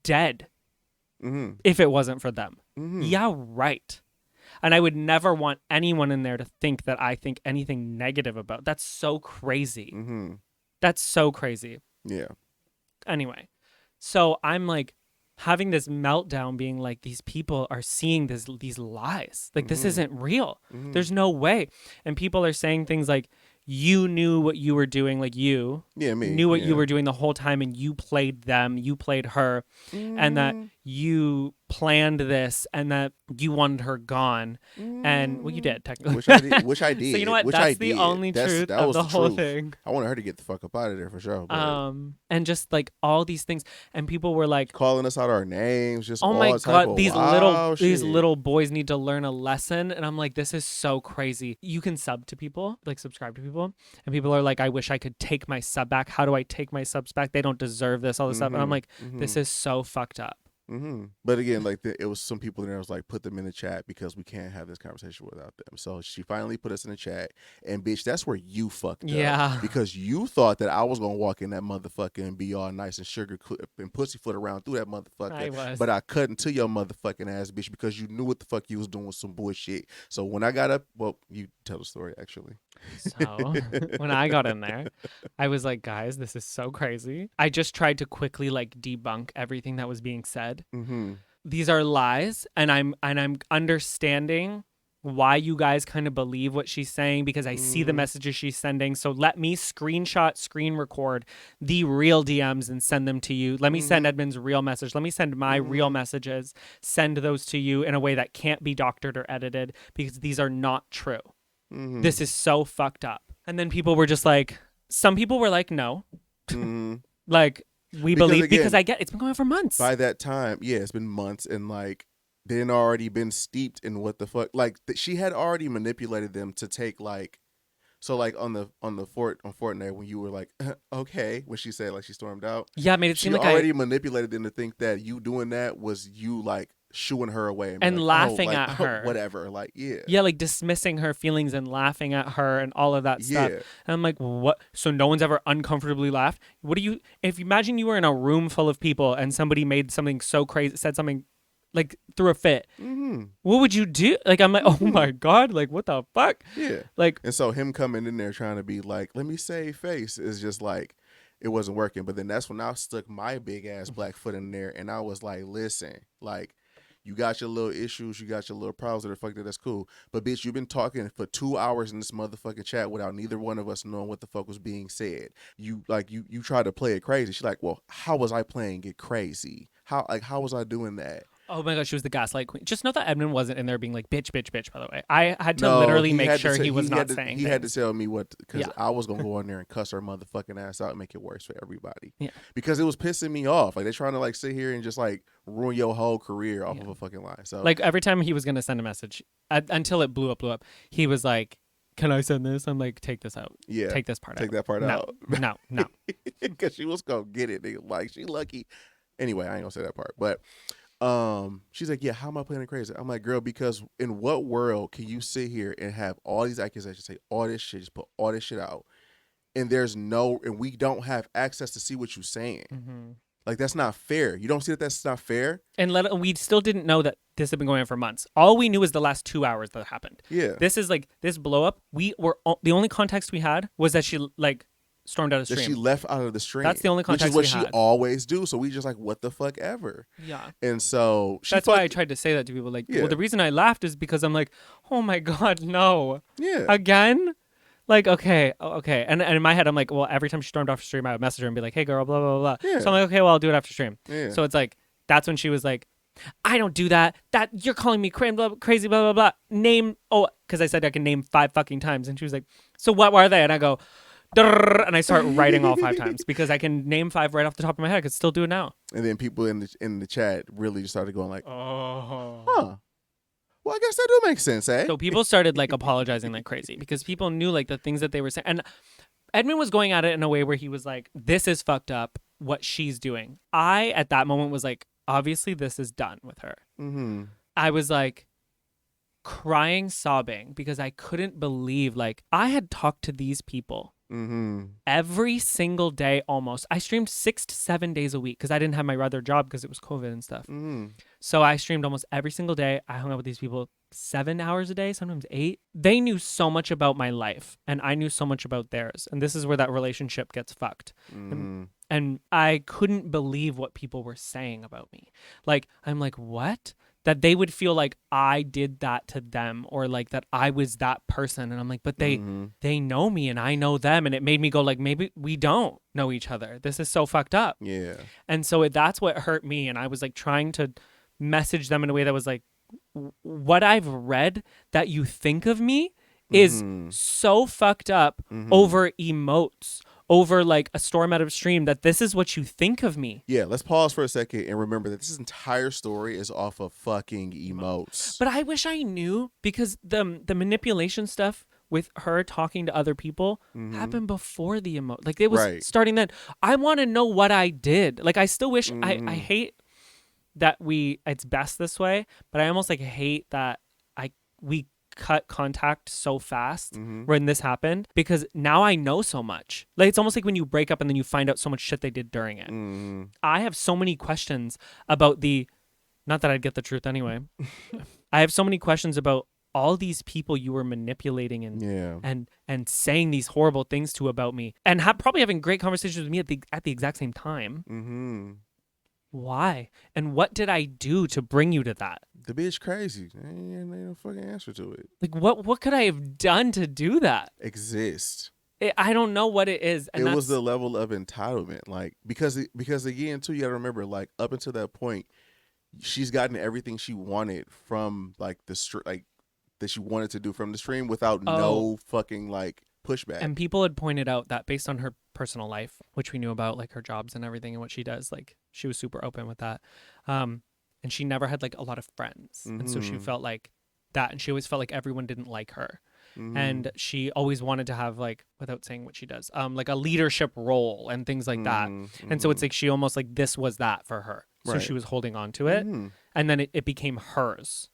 dead Mm-hmm. if it wasn't for them. Mm-hmm. Yeah, right. And I would never want anyone in there to think that I think anything negative about. That's so crazy. Mm-hmm. That's so crazy. Yeah. Anyway, so I'm like having this meltdown, being like, these people are seeing these lies. Like, this isn't real. Mm-hmm. There's no way. And people are saying things like, you knew what you were doing, like you knew what you were doing the whole time, and you played them, you played her, and that you planned this, and that you wanted her gone, and well, you did technically. Which I did. So you know what? That's the only truth of the whole thing. I wanted her to get the fuck up out of there for sure. But And just like all these things, and people were like calling us out our names, just oh all my type god, of these shit. little boys need to learn a lesson. And I'm like, this is so crazy. You can sub to people, like subscribe to people, and people are like, I wish I could take my sub back. How do I take my subs back? They don't deserve this, all this stuff. And I'm like, this is so fucked up. Mm-hmm. But again, like it was some people in there was like, put them in the chat because we can't have this conversation without them. So she finally put us in the chat, and bitch, that's where you fucked up. Because you thought that I was gonna walk in that motherfucker and be all nice and sugar and pussyfoot around through that motherfucker. I was. But I cut into your motherfucking ass, bitch, because you knew what the fuck you was doing with some bullshit. So when I got up, well, you tell the story actually. So when I got in there, I was like, guys, this is so crazy. I just tried to quickly like debunk everything that was being said. Mm-hmm. These are lies, and I'm understanding why you guys kind of believe what she's saying, because I see the messages she's sending. So let me screen record the real DMs and send them to you. Let me send Edmon's real message. Let me send my real messages. Send those to you in a way that can't be doctored or edited, because these are not true. Mm-hmm. This is so fucked up. And then people were just like, some people were like, no. Like, we believe, again, because I get it's been going on for months. By that time, yeah, it's been months, and like they'd already been steeped in what the fuck. Like she had already manipulated them to take like, so like on Fortnite when you were like, okay, when she said like she stormed out. Yeah, made it seem like she already manipulated them to think that you doing that was you like shooing her away and like, laughing at her, whatever, like yeah, like dismissing her feelings and laughing at her and all of that stuff. Yeah. And I'm like, what? So no one's ever uncomfortably laughed? What do you? If you imagine you were in a room full of people and somebody made something so crazy, said something like threw a fit, what would you do? Like, I'm like, oh my god, like what the fuck? Yeah, like, and so him coming in there trying to be like, let me save face is just like. It wasn't working, but then that's when I stuck my big ass black foot in there, and I was like, "Listen, like, you got your little issues, you got your little problems that are fucked up. That's cool, but bitch, you've been talking for 2 hours in this motherfucking chat without neither one of us knowing what the fuck was being said. You tried to play it crazy. She's like, well, how was I playing it crazy? How was I doing that? Oh my god, she was the gaslight queen. Just know that Edmon wasn't in there being like, bitch, bitch, bitch, by the way. I had to literally make sure he was not saying He things. had to tell me what, because I was going to go in there and cuss her motherfucking ass out and make it worse for everybody. Yeah. Because it was pissing me off. Like, they're trying to like sit here and just like ruin your whole career off of a fucking lie. So like every time he was going to send a message, until it blew up, he was like, can I send this? I'm like, take this out. Yeah. Take this part out. Take that part out. No. Because she was going to get it. Like, she lucky. Anyway, I ain't going to say that part. But she's like, yeah, how am I playing it crazy? I'm like, girl, because in what world can you sit here and have all these accusations, say all this shit, just put all this shit out, and we don't have access to see what you're saying? Like, that's not fair. You don't see that that's not fair? And we still didn't know that this had been going on for months. All we knew was the last 2 hours that happened. Yeah. This is like, this blow up, the only context we had was that she like stormed out of the stream. That she left out of the stream. That's the only context which is what we she had. always do. So we just like, what the fuck ever. Yeah. And so that's why I tried to say that to people. Like, well, the reason I laughed is because I'm like, oh my god, no. Yeah. Again? Like, okay. And in my head, I'm like, well, every time she stormed off stream, I would message her and be like, hey, girl, blah, blah, blah. Yeah. So I'm like, okay, well, I'll do it after stream. Yeah. So it's like, that's when she was like, I don't do that. That you're calling me crazy, blah, blah, blah. Because I said I can name 5 fucking times. And she was like, so what were they? And I go, And I start writing all 5 times because I can name 5 right off the top of my head. I could still do it now. And then people in the chat really just started going like, Oh. huh. Well, I guess that do make sense, eh? So people started like apologizing like crazy because people knew like the things that they were saying. And Edmon was going at it in a way where he was like, this is fucked up what she's doing. I, at that moment, was like, obviously this is done with her. Mm-hmm. I was like crying, sobbing because I couldn't believe like I had talked to these people every single day almost. I streamed 6 to 7 days a week because I didn't have my other job because it was COVID and stuff. So I streamed almost every single day. I hung out with these people 7 hours a day, sometimes 8. They knew so much about my life and I knew so much about theirs. And this is where that relationship gets fucked. And I couldn't believe what people were saying about me. Like, I'm like, what? That they would feel like I did that to them or like that I was that person. And I'm like, but they know me and I know them. And it made me go like, maybe we don't know each other. This is so fucked up. Yeah. And so that's what hurt me. And I was like trying to message them in a way that was like, what I've read that you think of me is so fucked up over emotes, over like a storm out of stream, that this is what you think of me. Yeah, let's pause for a second and remember that this entire story is off of fucking emotes. But I wish I knew because the manipulation stuff with her talking to other people happened before the emote. Like it was starting then. I want to know what I did. Like I still wish I hate that it's best this way, but I almost like hate that we cut contact so fast when this happened because now I know so much. Like it's almost like when you break up and then you find out so much shit they did during it. I have so many questions about not that I'd get the truth anyway. I have so many questions about all these people you were manipulating and saying these horrible things to about me and probably having great conversations with me at the exact same time. Why? And what did I do to bring you to that? The bitch crazy. Ain't no fucking answer to it. Like what could I have done to do that? Exist. I don't know what it is. And it was the level of entitlement. Like because again too, you gotta remember, like up until that point, she's gotten everything she wanted from like like that she wanted to do from the stream without no fucking like pushback. And people had pointed out that based on her personal life, which we knew about, like her jobs and everything and what she does, like she was super open with that. And she never had like a lot of friends. And so she felt like that. And she always felt like everyone didn't like her. And she always wanted to have like, without saying what she does, like a leadership role and things like that. And so it's like she almost like this was that for her. So she was holding on to it. And then it became hers.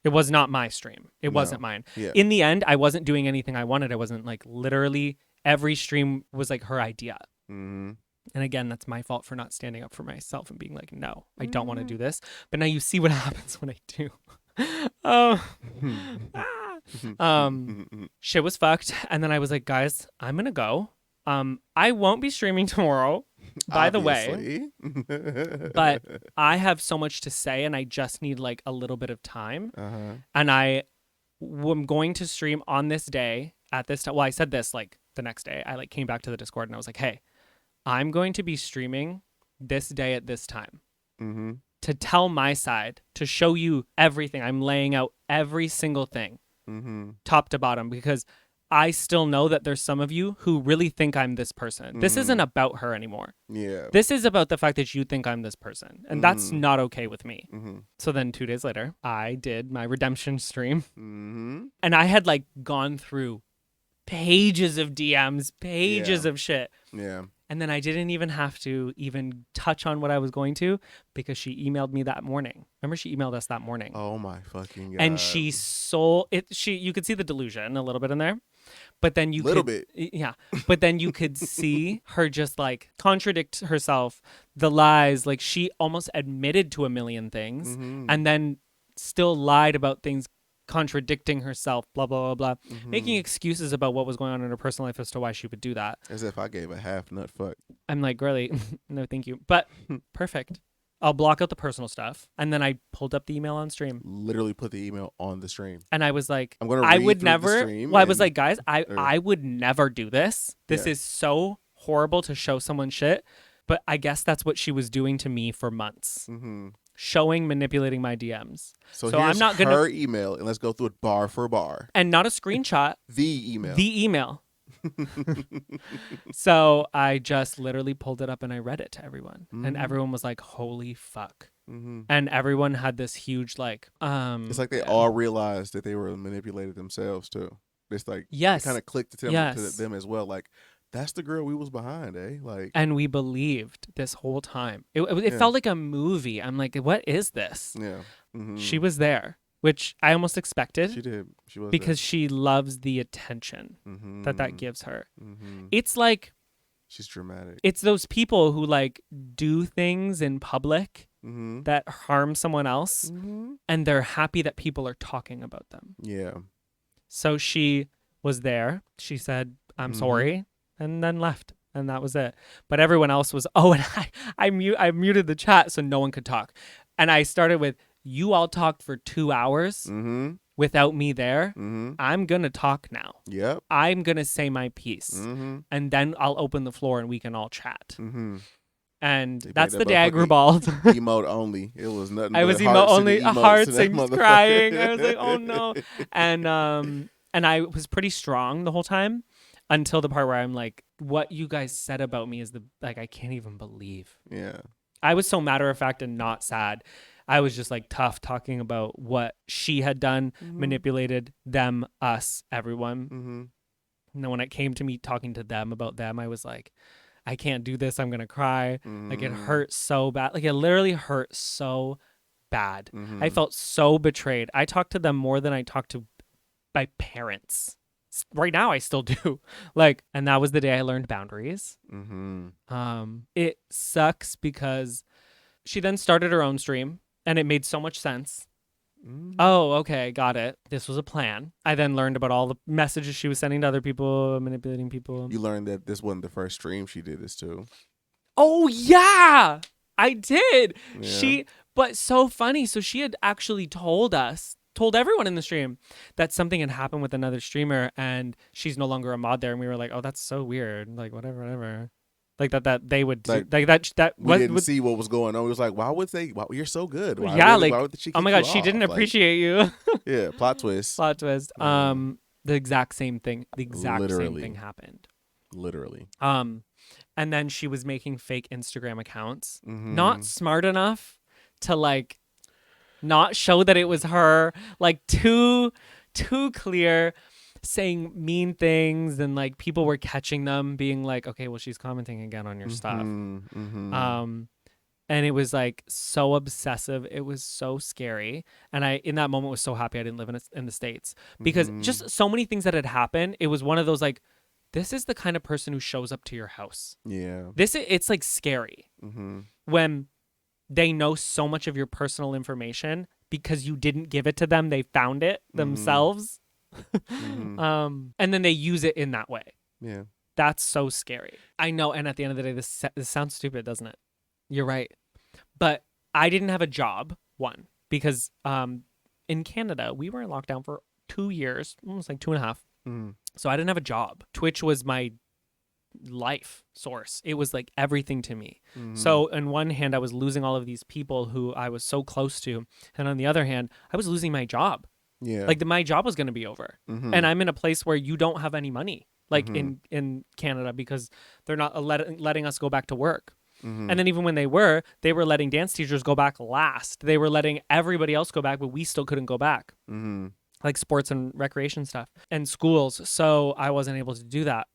It was not my stream. It wasn't mine. Yeah. In the end, I wasn't doing anything I wanted. I wasn't like literally every stream was like her idea. And again, that's my fault for not standing up for myself and being like, no, I don't want to do this. But now you see what happens when I do. Shit was fucked. And then I was like, guys, I'm going to go. I won't be streaming tomorrow, by the way. But I have so much to say and I just need like a little bit of time. And I'm going to stream on this day at this time. Well, I said this like the next day. I like came back to the Discord and I was like, hey, I'm going to be streaming this day at this time to tell my side, to show you everything. I'm laying out every single thing, top to bottom, because I still know that there's some of you who really think I'm this person. This isn't about her anymore. Yeah. This is about the fact that you think I'm this person. And that's not okay with me. So then 2 days later, I did my redemption stream. And I had like gone through pages of DMs, pages of shit. Yeah. And then I didn't even have to even touch on what I was going to because she emailed me that morning. Remember, she emailed us that morning. Oh my fucking God. And she sold it. You could see the delusion a little bit in there, but then you yeah. But then you could see her just like contradict herself, the lies. Like she almost admitted to a million things and then still lied about things, contradicting herself, blah, blah, blah, blah, making excuses about what was going on in her personal life as to why she would do that. As if I gave a half nut fuck. I'm like, girly, no, thank you. But perfect. I'll block out the personal stuff. And then I pulled up the email on stream. Literally put the email on the stream. And I was like, I'm gonna I read would through the never. stream Well, I was like, guys, I would never do this. This Yeah. is so horrible to show someone shit. But I guess that's what she was doing to me for months. Showing, manipulating my DMs. So So here's I'm not gonna. her email, and let's go through it bar for bar. And not a screenshot. The email. The email. So I just literally pulled it up and I read it to everyone. And Mhm. everyone was like, holy fuck. Mhm. And everyone had this huge like It's like they all realized that they were manipulated themselves too. It's like it kind yes. of clicked to Yes. them as well. Like that's the girl we was behind, eh? Like And we believed this whole time. It yeah, felt like a movie. I'm like, what is this? yeah. She Mhm. was there, which I almost expected She did. She was there. because she loves the attention that Mhm. gives her. Mhm. It's like She's dramatic. it's those people who like do things in public Mhm. that harm someone else Mhm. and they're happy that people are talking about them. Yeah. So she was there. She said, "I'm Mhm. sorry," and then left. And that was it. But everyone else was, oh, and I muted the chat so no one could talk. And I started with, you all talked for 2 hours Mhm. without me there. Mhm. I'm going to talk now. Yep. I'm going to say my piece. Mhm. And then I'll open the floor and we can all chat. Mhm. And They played that's that the day I grew motherfucking bald. emote only. It was nothing I but was emo hearts and only the emotes and hearts that and crying. I was like, oh no. motherfucker. And I was pretty strong the whole time until the part where I'm like, what you guys said about me is the like I can't even believe. Yeah. I was so matter of fact and not sad. I was just like tough talking about what she had done, Mhm. manipulated them, us, everyone. Mhm. And then when it came to me talking to them about them, I was like, I can't do this. I'm gonna cry. Like it Mhm. hurt so bad. Like it literally hurt so bad. I Mhm. felt so betrayed. I talked to them more than I talked to my parents. Right now I still do. Like, and that was the day I learned boundaries. Mhm. It sucks because she then started her own stream and it made so much sense. Mhm. Oh, okay, got it. This was a plan. I then learned about all the messages she was sending to other people, manipulating people. You learned that this wasn't the first stream she did this to. Oh yeah, I did. Yeah. But so funny. So she had actually told everyone in the stream that something had happened with another streamer, and she's no longer a mod there. And we were like, oh, that's so weird. Like whatever, whatever. Like that they would do Like like that. we What didn't would see what was going on. It was like, why would they? Why, you're so good. yeah, Why like would she oh my kick you god, she didn't off? Like, appreciate you. yeah, plot twist. Plot twist. Yeah, The exact same thing. The exact same thing literally, happened. literally. Um, and then she was making fake Instagram accounts, not Mm-hmm. smart enough to like not show that it was her, like too clear, saying mean things, and like people were catching them being like, okay, well she's commenting again on your stuff. Mm-hmm. Mm-hmm. Um and it was like so obsessive. It was so scary. And I, in that moment, was so happy I didn't live in the States because Mm-hmm. just so many things that had happened. It was one of those like, this is the kind of person who shows up to your house. Yeah. It's like scary Mm-hmm. when they know so much of your personal information because you didn't give it to them. They found it Mm-hmm. themselves. Mm-hmm. And then they use it in that way. Yeah. That's so scary. I know. And at the end of the day, this sounds stupid, doesn't it? You're right. But I didn't have a job, one, because in Canada, we were in lockdown for 2 years, almost like 2.5. Mm-hmm. So I didn't have a job. Twitch was my life source. It was like everything to me. Mm-hmm. So on one hand, I was losing all of these people who I was so close to. And on the other hand, I was losing my job. Yeah. Like my job was going to be over. Mm-hmm. And I'm in a place where you don't have any money, like Mm-hmm. in Canada, because they're not letting us go back to work. Mm-hmm. And then even when they were letting dance teachers go back last. They were letting everybody else go back, but we still couldn't go back, Mm-hmm. like sports and recreation stuff and schools. So I wasn't able to do that.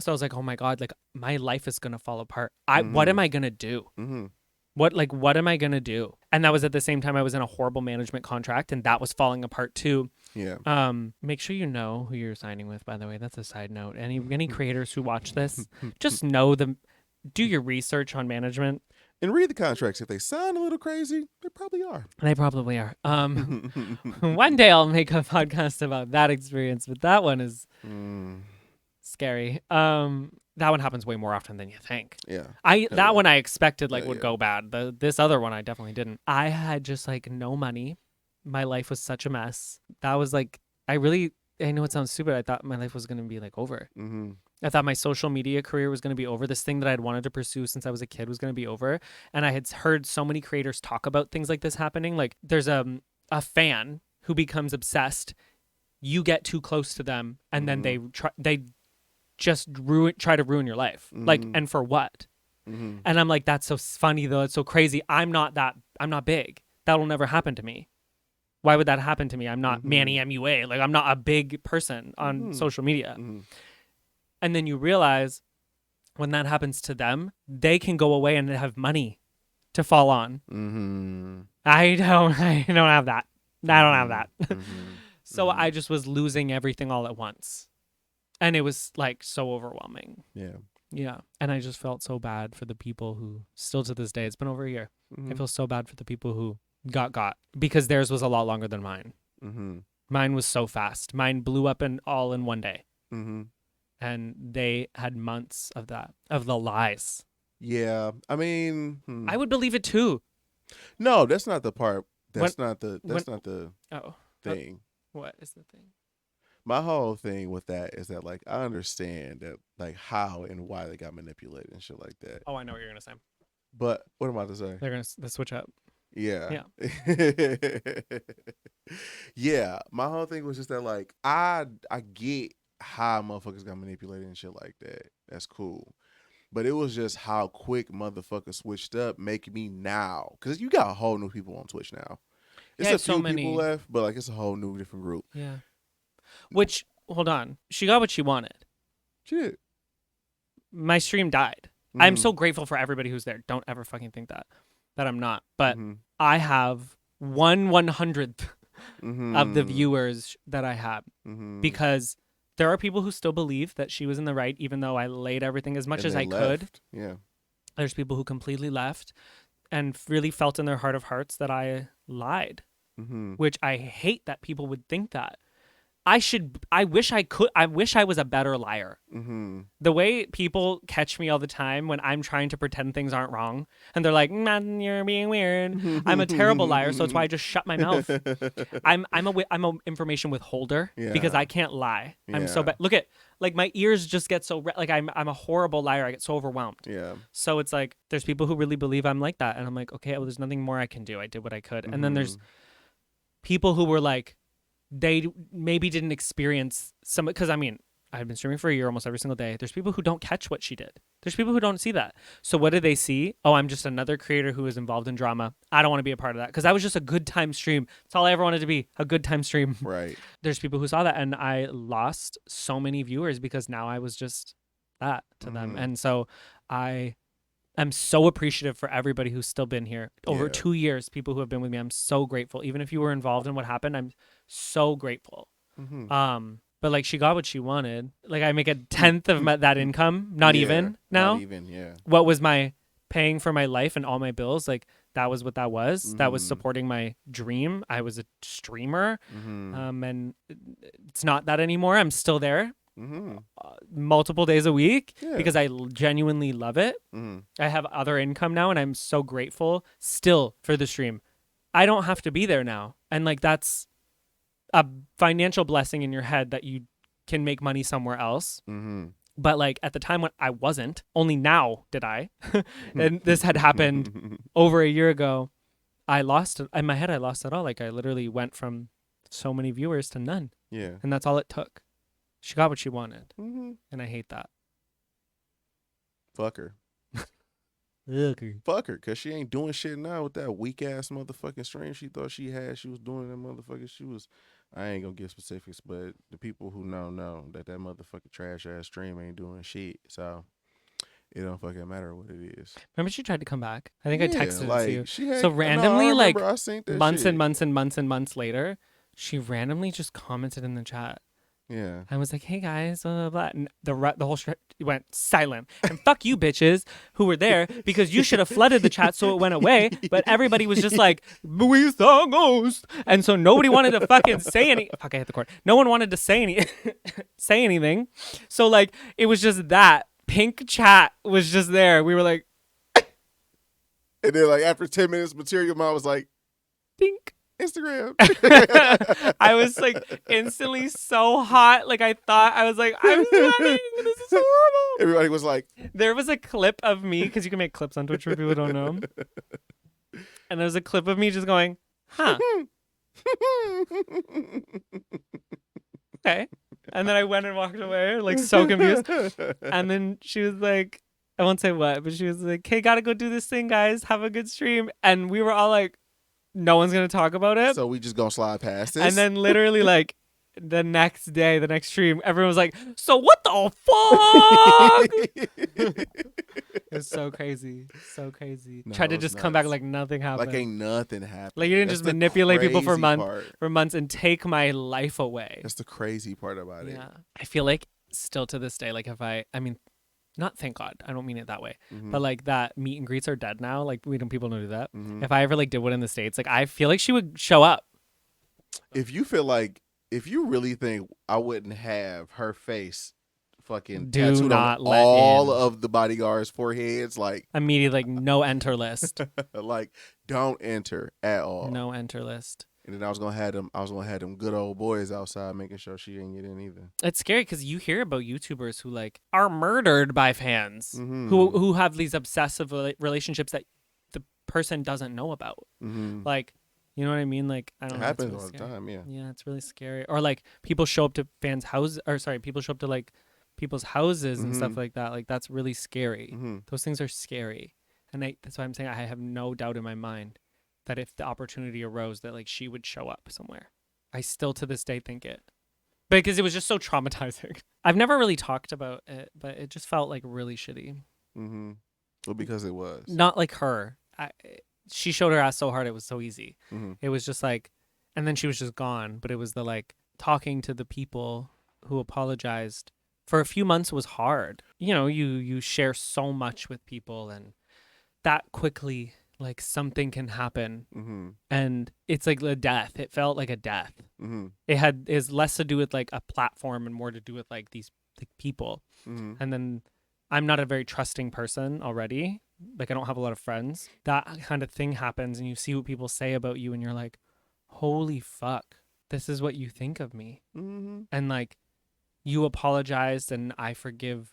So I was like, oh my God, like my life is going to fall apart. What am I going to do? Mm-hmm. What am I going to do? And that was at the same time I was in a horrible management contract and that was falling apart too. Yeah. Make sure you know who you're signing with, by the way. That's a side note. Any creators who watch this, just know them. Do your research on management. And read the contracts. If they sound a little crazy, they probably are. They probably are. One day I'll make a podcast about that experience, but that one is Mm. scary. That one happens way more often than you think. Yeah. That yeah. one I expected like Yeah, would yeah. go bad. This other one I definitely didn't. I had just like no money. My life was such a mess. That was like I know it sounds stupid. I thought my life was gonna be like over. Mm-hmm. I thought my social media career was going to be over. This thing that I'd wanted to pursue since I was a kid was going to be over. And I had heard so many creators talk about things like this happening. Like there's a fan who becomes obsessed. You get too close to them, and then they just try to ruin your life. Like, and for what? And I'm like, that's so funny though. It's so crazy. I'm not big. That'll never happen to me. Why would that happen to me? I'm not Manny MUA. Like, I'm not a big person on social media. And then you realize when that happens to them, they can go away and have money to fall on. I don't have that. I don't have that. So I just was losing everything all at once. And it was like so overwhelming. Yeah. And I just felt so bad for the people who still to this day, it's been over a year. I feel so bad for the people who got because theirs was a lot longer than mine. Mine was so fast. Mine blew up all in one day. And they had months of that, of the lies. Yeah. I mean, I would believe it too. No, that's not the part. That's not the thing. What is the thing? My whole thing with that is that, like, I understand that, like, how and why they got manipulated and shit like that. Oh, I know what you're gonna say. But what am I to say? They're gonna switch up. Yeah. Yeah. My whole thing was just that, like, I get how motherfuckers got manipulated and shit like that. That's cool. But it was just how quick motherfuckers switched up, making me now. Because you got a whole new people on Twitch now. It's a few people left, but, like, it's a whole new different group. Yeah. Which, hold on. She got what she wanted. She did. My stream died. I'm so grateful for everybody who's there. Don't ever fucking think that I'm not. But I have 1/100th of the viewers that I have. Because there are people who still believe that she was in the right, even though I laid everything as much as I could. Yeah. There's people who completely left and really felt in their heart of hearts that I lied, which I hate that people would think that. I wish I was a better liar. The way people catch me all the time when I'm trying to pretend things aren't wrong, and they're like, "Man, you're being weird." I'm a terrible liar, so that's why I just shut my mouth. I'm a information withholder because I can't lie. I'm so bad. Look at, like, my ears just get so like I'm a horrible liar. I get so overwhelmed. Yeah. So it's like there's people who really believe I'm like that, and I'm like, okay, well, there's nothing more I can do. I did what I could, and then there's people who were like, they maybe didn't experience some, because I mean, I've been streaming for a year almost every single day. There's people who don't catch what she did. There's people who don't see that. So what do they see? Oh, I'm just another creator who is involved in drama. I don't want to be a part of that because that was just a good time stream. That's all I ever wanted to be, a good time stream. Right. There's people who saw that, and I lost so many viewers because now I was just that to them. And so I'm so appreciative for everybody who's still been here. Over 2 years, people who have been with me, I'm so grateful. Even if you were involved in what happened, I'm so grateful. But, like, she got what she wanted. Like, I make a 10th of that income, not even now. Not even, yeah. What was my paying for my life and all my bills? Like, that was what that was. That was supporting my dream. I was a streamer. And it's not that anymore. I'm still there. Multiple days a week because I genuinely love it. I have other income now, and I'm so grateful still for the stream. I don't have to be there now, and, like, that's a financial blessing in your head that you can make money somewhere else. But, like, at the time when I wasn't, only now did I, and this had happened over a year ago. I lost it in my head. I lost it all. Like, I literally went from so many viewers to none. Yeah, and that's all it took. She got what she wanted, and I hate that. Fuck her. Fuck her, because she ain't doing shit now with that weak-ass motherfucking stream she thought she had. She was doing that motherfucker. I ain't gonna give specifics, but the people who know that motherfucking trash-ass stream ain't doing shit. So it don't fucking matter what it is. Remember she tried to come back? I think I texted like, it to you. Had, so randomly, I months shit. and months and months and months later, she randomly just commented in the chat. Yeah. I was like, hey guys, blah, blah, blah. And the whole shit went silent. And fuck you bitches who were there, because you should have flooded the chat so it went away. But everybody was just like, we saw ghost. And so nobody wanted to fucking say any. Fuck, I hit the cord. No one wanted to say say anything. So, like, it was just that pink chat was just there. We were like, and then, like, after 10 minutes, Material Mom was like, dink. Instagram. I was like instantly so hot. Like, I was like, I'm sweating. This is horrible. Everybody was like, there was a clip of me, because you can make clips on Twitch for people who don't know. And there was a clip of me just going, huh. Okay. And then I went and walked away, like so confused. And then she was like, I won't say what, but she was like, hey, gotta go do this thing, guys. Have a good stream. And we were all like, no one's going to talk about it. So we just gonna slide past this. And then literally like the next day, the next stream, everyone was like, so what the fuck? It's so crazy. So crazy. No, Tried to it's just come back nuts. like nothing happened. Like ain't nothing happened. Like you didn't That's just the manipulate people for crazy part. months and take my life away. That's the crazy part about it. Yeah. I feel like still to this day, like if I mean, not thank God, I don't mean it that way, but like that meet and greets are dead now. Like people don't do that. If I ever like did one in the States, like I feel like she would show up. If you really think I wouldn't have her face fucking Do tattooed not on let all in. of the bodyguards' foreheads, like Immediately, like no enter list. like don't enter at all. No enter list. And then I was gonna have them good old boys outside making sure she didn't get in either. It's scary because you hear about YouTubers who like are murdered by fans who have these obsessive relationships that the person doesn't know about. Like, you know what I mean? Like, I don't know. It happens really all the scary. time, yeah. Yeah, it's really scary. Or like people show up to fans' houses, people show up to like people's houses and stuff like that. Like that's really scary. Those things are scary, and that's why I'm saying I have no doubt in my mind that if the opportunity arose that like she would show up somewhere. I still to this day think it. Because it was just so traumatizing. I've never really talked about it, but it just felt like really shitty. Well, because it was. Not like her. She showed her ass so hard it was so easy. It was just like, and then she was just gone. But it was the like talking to the people who apologized for a few months was hard. You know, you share so much with people and that quickly like something can happen and it's like a death. It felt like a death. It is less to do with like a platform and more to do with like these like, people. And then I'm not a very trusting person already. Like I don't have a lot of friends. That kind of thing happens and you see what people say about you and you're like, holy fuck, this is what you think of me. And like you apologized and I forgive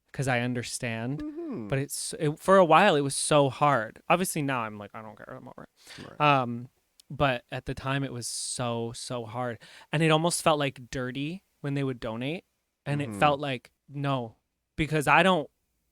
because I understand. But for a while it was so hard. Obviously now I'm like, I don't care, I'm over it. Right. But at the time it was so hard, and it almost felt like dirty when they would donate, and it felt like no, because I don't.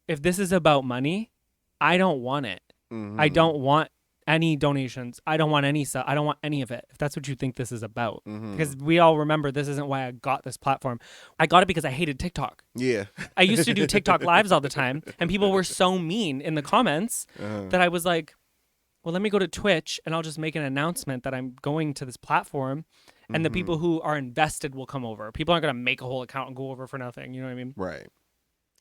If this is about money, I don't want it. I don't want any donations. I don't want any stuff. I don't want any of it. If that's what you think this is about, because we all remember this isn't why I got this platform. I got it because I hated TikTok. Yeah. I used to do TikTok lives all the time, and people were so mean in the comments that I was like, well, let me go to Twitch and I'll just make an announcement that I'm going to this platform, and the people who are invested will come over. People aren't going to make a whole account and go over for nothing. You know what I mean? Right.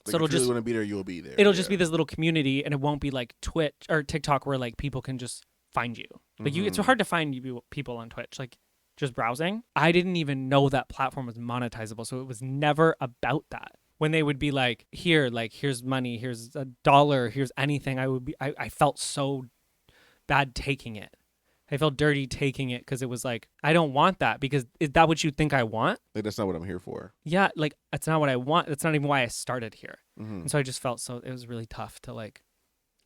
So it'll just want to be there, you'll be there. It'll just be this little community, and it won't be like Twitch or TikTok where like people can just find you. Like it's hard to find you people on Twitch. Like just browsing. I didn't even know that platform was monetizable, so it was never about that. When they would be like, here, like here's money, here's $1, here's anything, I felt so bad taking it. I felt dirty taking it because it was like, I don't want that, because is that what you think I want? Like that's not what I'm here for. Yeah, like that's not what I want. That's not even why I started here. And so I just felt it was really tough to like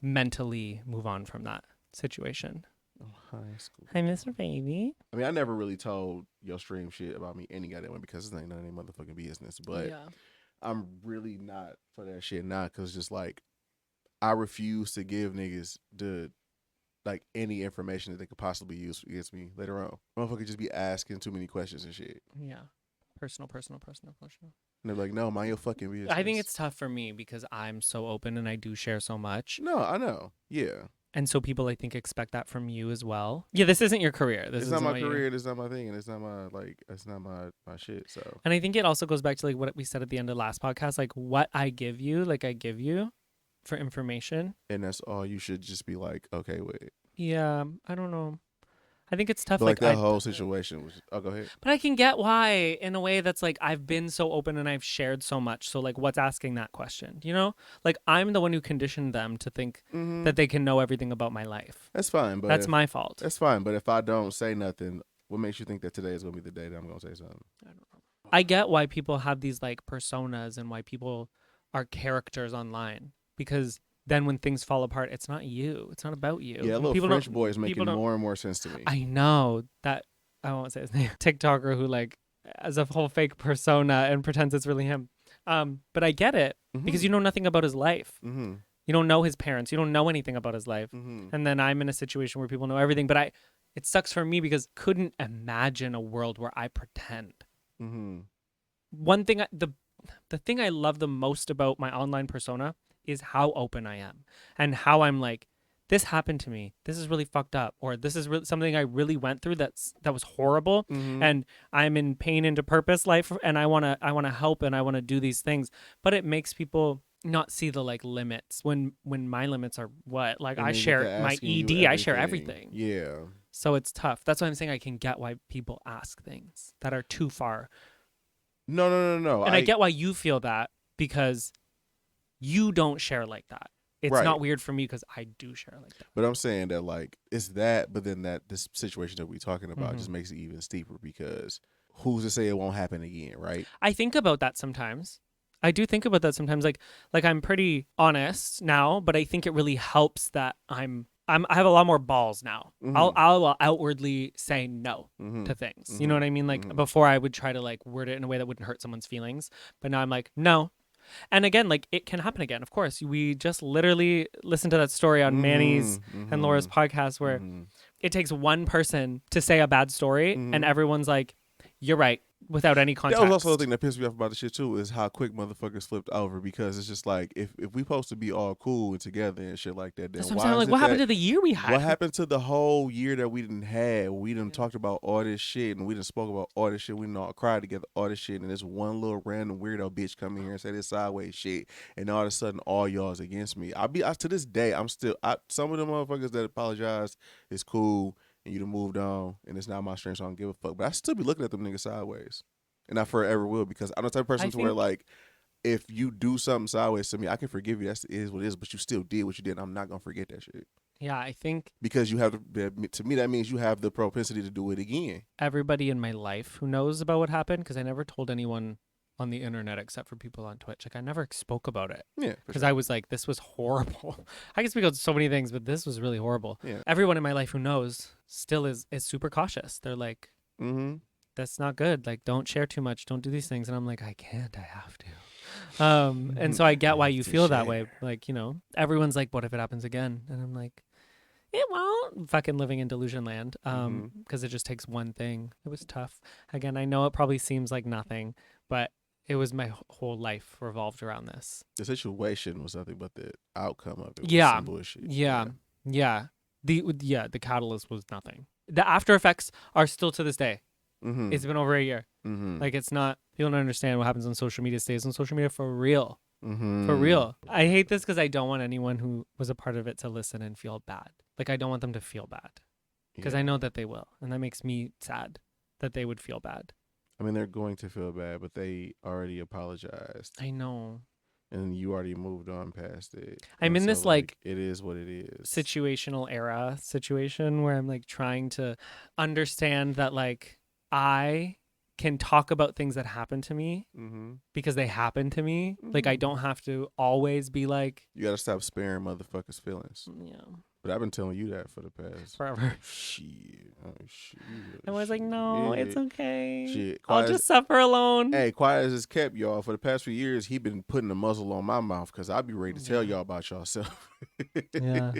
mentally move on from that situation. Oh, hi, school. Hi, Mr. Baby. I mean, I never really told your stream shit about me any goddamn way because it's ain't none of their motherfucking business. But yeah. I'm really not for that shit now, because just like I refuse to give niggas like any information that they could possibly use against me later on. Motherfucker just be asking too many questions and shit. Yeah. Personal. And they're like, no, mind your fucking business. I think it's tough for me because I'm so open and I do share so much. No, I know. Yeah. And so people, I think, expect that from you as well. Yeah, this isn't your career. It's not my career. It's not my thing. And it's not my, it's not my shit. So. And I think it also goes back to like what we said at the end of the last podcast, like what I give you for information. And that's all you should just be like, okay with. Yeah, I don't know. I think it's tough. But like that whole situation was. Oh, go ahead. But I can get why, in a way that's like I've been so open and I've shared so much. So like, what's asking that question? You know, like I'm the one who conditioned them to think that they can know everything about my life. That's fine, but that's my fault. That's fine, but if I don't say nothing, what makes you think that today is gonna be the day that I'm gonna say something? I don't know. I get why people have these like personas and why people are characters online, because then when things fall apart, it's not you. It's not about you. Yeah, little French boy is making more and more sense to me. I know that. I won't say his name. TikToker who like as a whole fake persona and pretends it's really him. But I get it because you know nothing about his life. Mm-hmm. You don't know his parents. You don't know anything about his life. Mm-hmm. And then I'm in a situation where people know everything. But it sucks for me because couldn't imagine a world where I pretend. Mm-hmm. One thing, the thing I love the most about my online persona is how open I am and how I'm like, this happened to me. This is really fucked up, or this is something I really went through that was horrible, Mm-hmm. and I'm in pain into purpose life, and I wanna help and I wanna do these things, but it makes people not see the like limits when my limits are what like And I then get to share my asking you ED, I share everything. everything, Yeah. so it's tough. That's why I'm saying I can get why people ask things that are too far, No. and I get why you feel that because you don't share like that. It's Right. not weird for me because I do share like that. But I'm saying that like it's that, but then that this situation that we're talking about Mm-hmm. just makes it even steeper because who's to say it won't happen again, right? I think about that sometimes. I do think about that sometimes. Like I'm pretty honest now, but I think it really helps that I have a lot more balls now. Mm-hmm. I'll outwardly say no Mm-hmm. to things. Mm-hmm. You know what I mean? Like Mm-hmm. before I would try to like word it in a way that wouldn't hurt someone's feelings, but now I'm like, no. And again, like it can happen again. Of course, we just literally listened to that story on Manny's and Laura's podcast where it takes one person to say a bad story and everyone's like, you're right, without any context. That was also the thing that pissed me off about the shit too is how quick motherfuckers flipped over because it's just like if we supposed to be all cool and together and shit like that, then That's what I'm why saying. is Like, it what happened that- to the year we had? What happened to the whole year that we didn't have? We done talked about all this shit and we done spoke about all this shit. We done all cried together, all this shit, and this one little random weirdo bitch come in here and say this sideways shit, and all of a sudden all y'all's against me. To this day, I'm still some of them motherfuckers that apologize is cool and you done moved on and it's not my strength, so I don't give a fuck. But I still be looking at them niggas sideways. And I forever will because I'm the type of person to where like if you do something sideways to me, I can forgive you. That is what it is. But you still did what you did. I'm not gonna forget that shit. Yeah, I think Because you have to me that means you have the propensity to do it again. everybody in my life who knows about what happened, because I never told anyone on the internet except for people on Twitch. Like I never spoke about it Yeah, because I was like, this was horrible. I can speak about so many things, but this was really horrible. Yeah. Everyone in my life who knows still is super cautious. They're like, Mm-hmm. that's not good. Like, don't share too much. Don't do these things. And I'm like, I can't. I have to. And so I get why you feel that way. Like, you know, everyone's like, what if it happens again? And I'm like, it won't. Fucking living in delusion land. Because it just takes one thing. It was tough. Again, I know it probably seems like nothing, but it was my whole life revolved around this. The situation was nothing but the outcome of it. Was Yeah. some bullshit. Yeah. The catalyst was nothing. The after effects are still to this day. Mm-hmm. It's been over a year. Mm-hmm. Like it's not. People don't understand what happens on social media stays on social media for real. Mm-hmm. For real. I hate this because I don't want anyone who was a part of it to listen and feel bad. Like I don't want them to feel bad because I know that they will, and that makes me sad that they would feel bad. I mean, they're going to feel bad, but they already apologized. I know. And you already moved on past it. I'm And in so, this like it is what it is. situational era situation where I'm like trying to understand that like I can talk about things that happen to me because they happen to me. Like I don't have to always be like, you gotta stop sparing motherfuckers' feelings. yeah, But I've been telling you that for the past forever. shit. Oh, shit. I was like, no, it's okay. Shit. I'll just suffer alone. Hey, quiet as it's kept, y'all. For the past few years, he been putting the muzzle on my mouth because I'll be ready to tell y'all about yourself. Yeah.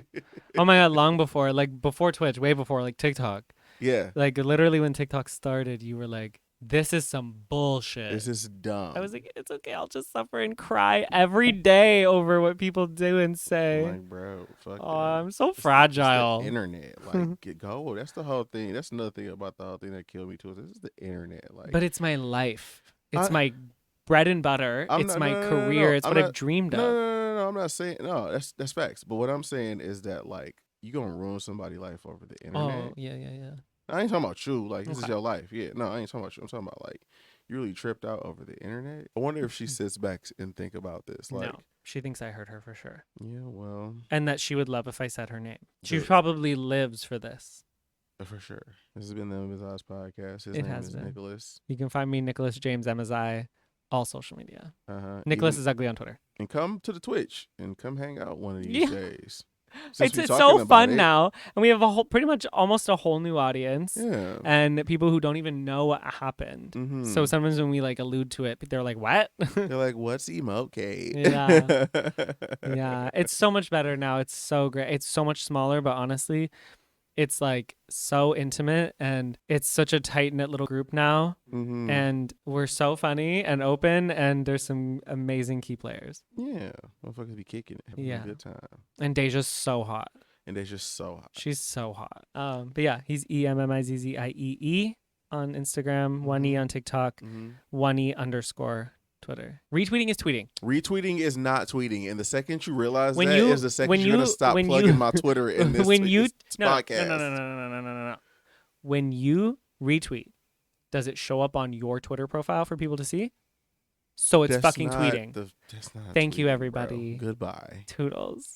Oh my god, long before, like before Twitch, way before, like TikTok. Yeah. Like literally when TikTok started, you were like, this is some bullshit. This is dumb. I was like, it's okay. I'll just suffer and cry every day over what people do and say. Like, bro, fuck Oh, that. I'm so It's fragile. the internet. Like, get go. That's the whole thing. That's another thing about the whole thing that killed me too. This is the internet. Like, But it's my life. It's my bread and butter. It's my career. It's what I've dreamed of. No. I'm not saying no. That's facts. But what I'm saying is that like you gonna ruin somebody's life over the internet. Oh, yeah. I ain't talking about you. Like, this is Okay. your life. Yeah, no, I ain't talking about you. I'm talking about, like, you really tripped out over the internet. I wonder if she sits back and think about this. Like, No, she thinks I hurt her for sure. yeah, well, And that she would love if I said her name. She Good. probably lives for this. for sure. This has been the Emmizzie podcast. His It name has is been. Nicholas. You can find me, Nicholas James Emmizzie, all social media. Uh-huh. Nicholas is ugly on Twitter. And come to the Twitch and come hang out one of these Yeah. days. since we're It's talking so about fun it. now, and we have a whole, pretty much almost a whole new audience, Yeah. and people who don't even know what happened. So Mm-hmm. sometimes when we like allude to it, they're like, "What?" They're like, "What's emote Kate?" Yeah. Yeah, it's so much better now. It's so great. It's so much smaller, but honestly, it's like so intimate, and it's such a tight knit little group now. Mm-hmm. And we're so funny and open, and there's some amazing key players. Yeah, motherfuckers be kicking it, having a Yeah. good time, And Deja's so hot. and they're just so hot. She's so hot. But yeah, he's EMMIZZIEE on Instagram, one E Mm-hmm. on TikTok, Mm-hmm. one E underscore Twitter. Retweeting is tweeting. Retweeting is not tweeting, and the second you realize When that you is the second when you're gonna you stop when plugging you my Twitter in this, when you this no podcast. no. When you retweet, does it show up on your Twitter profile for people to see? So it's That's fucking not tweeting. that's not Thank you, tweeting, bro. everybody. Goodbye. Toodles.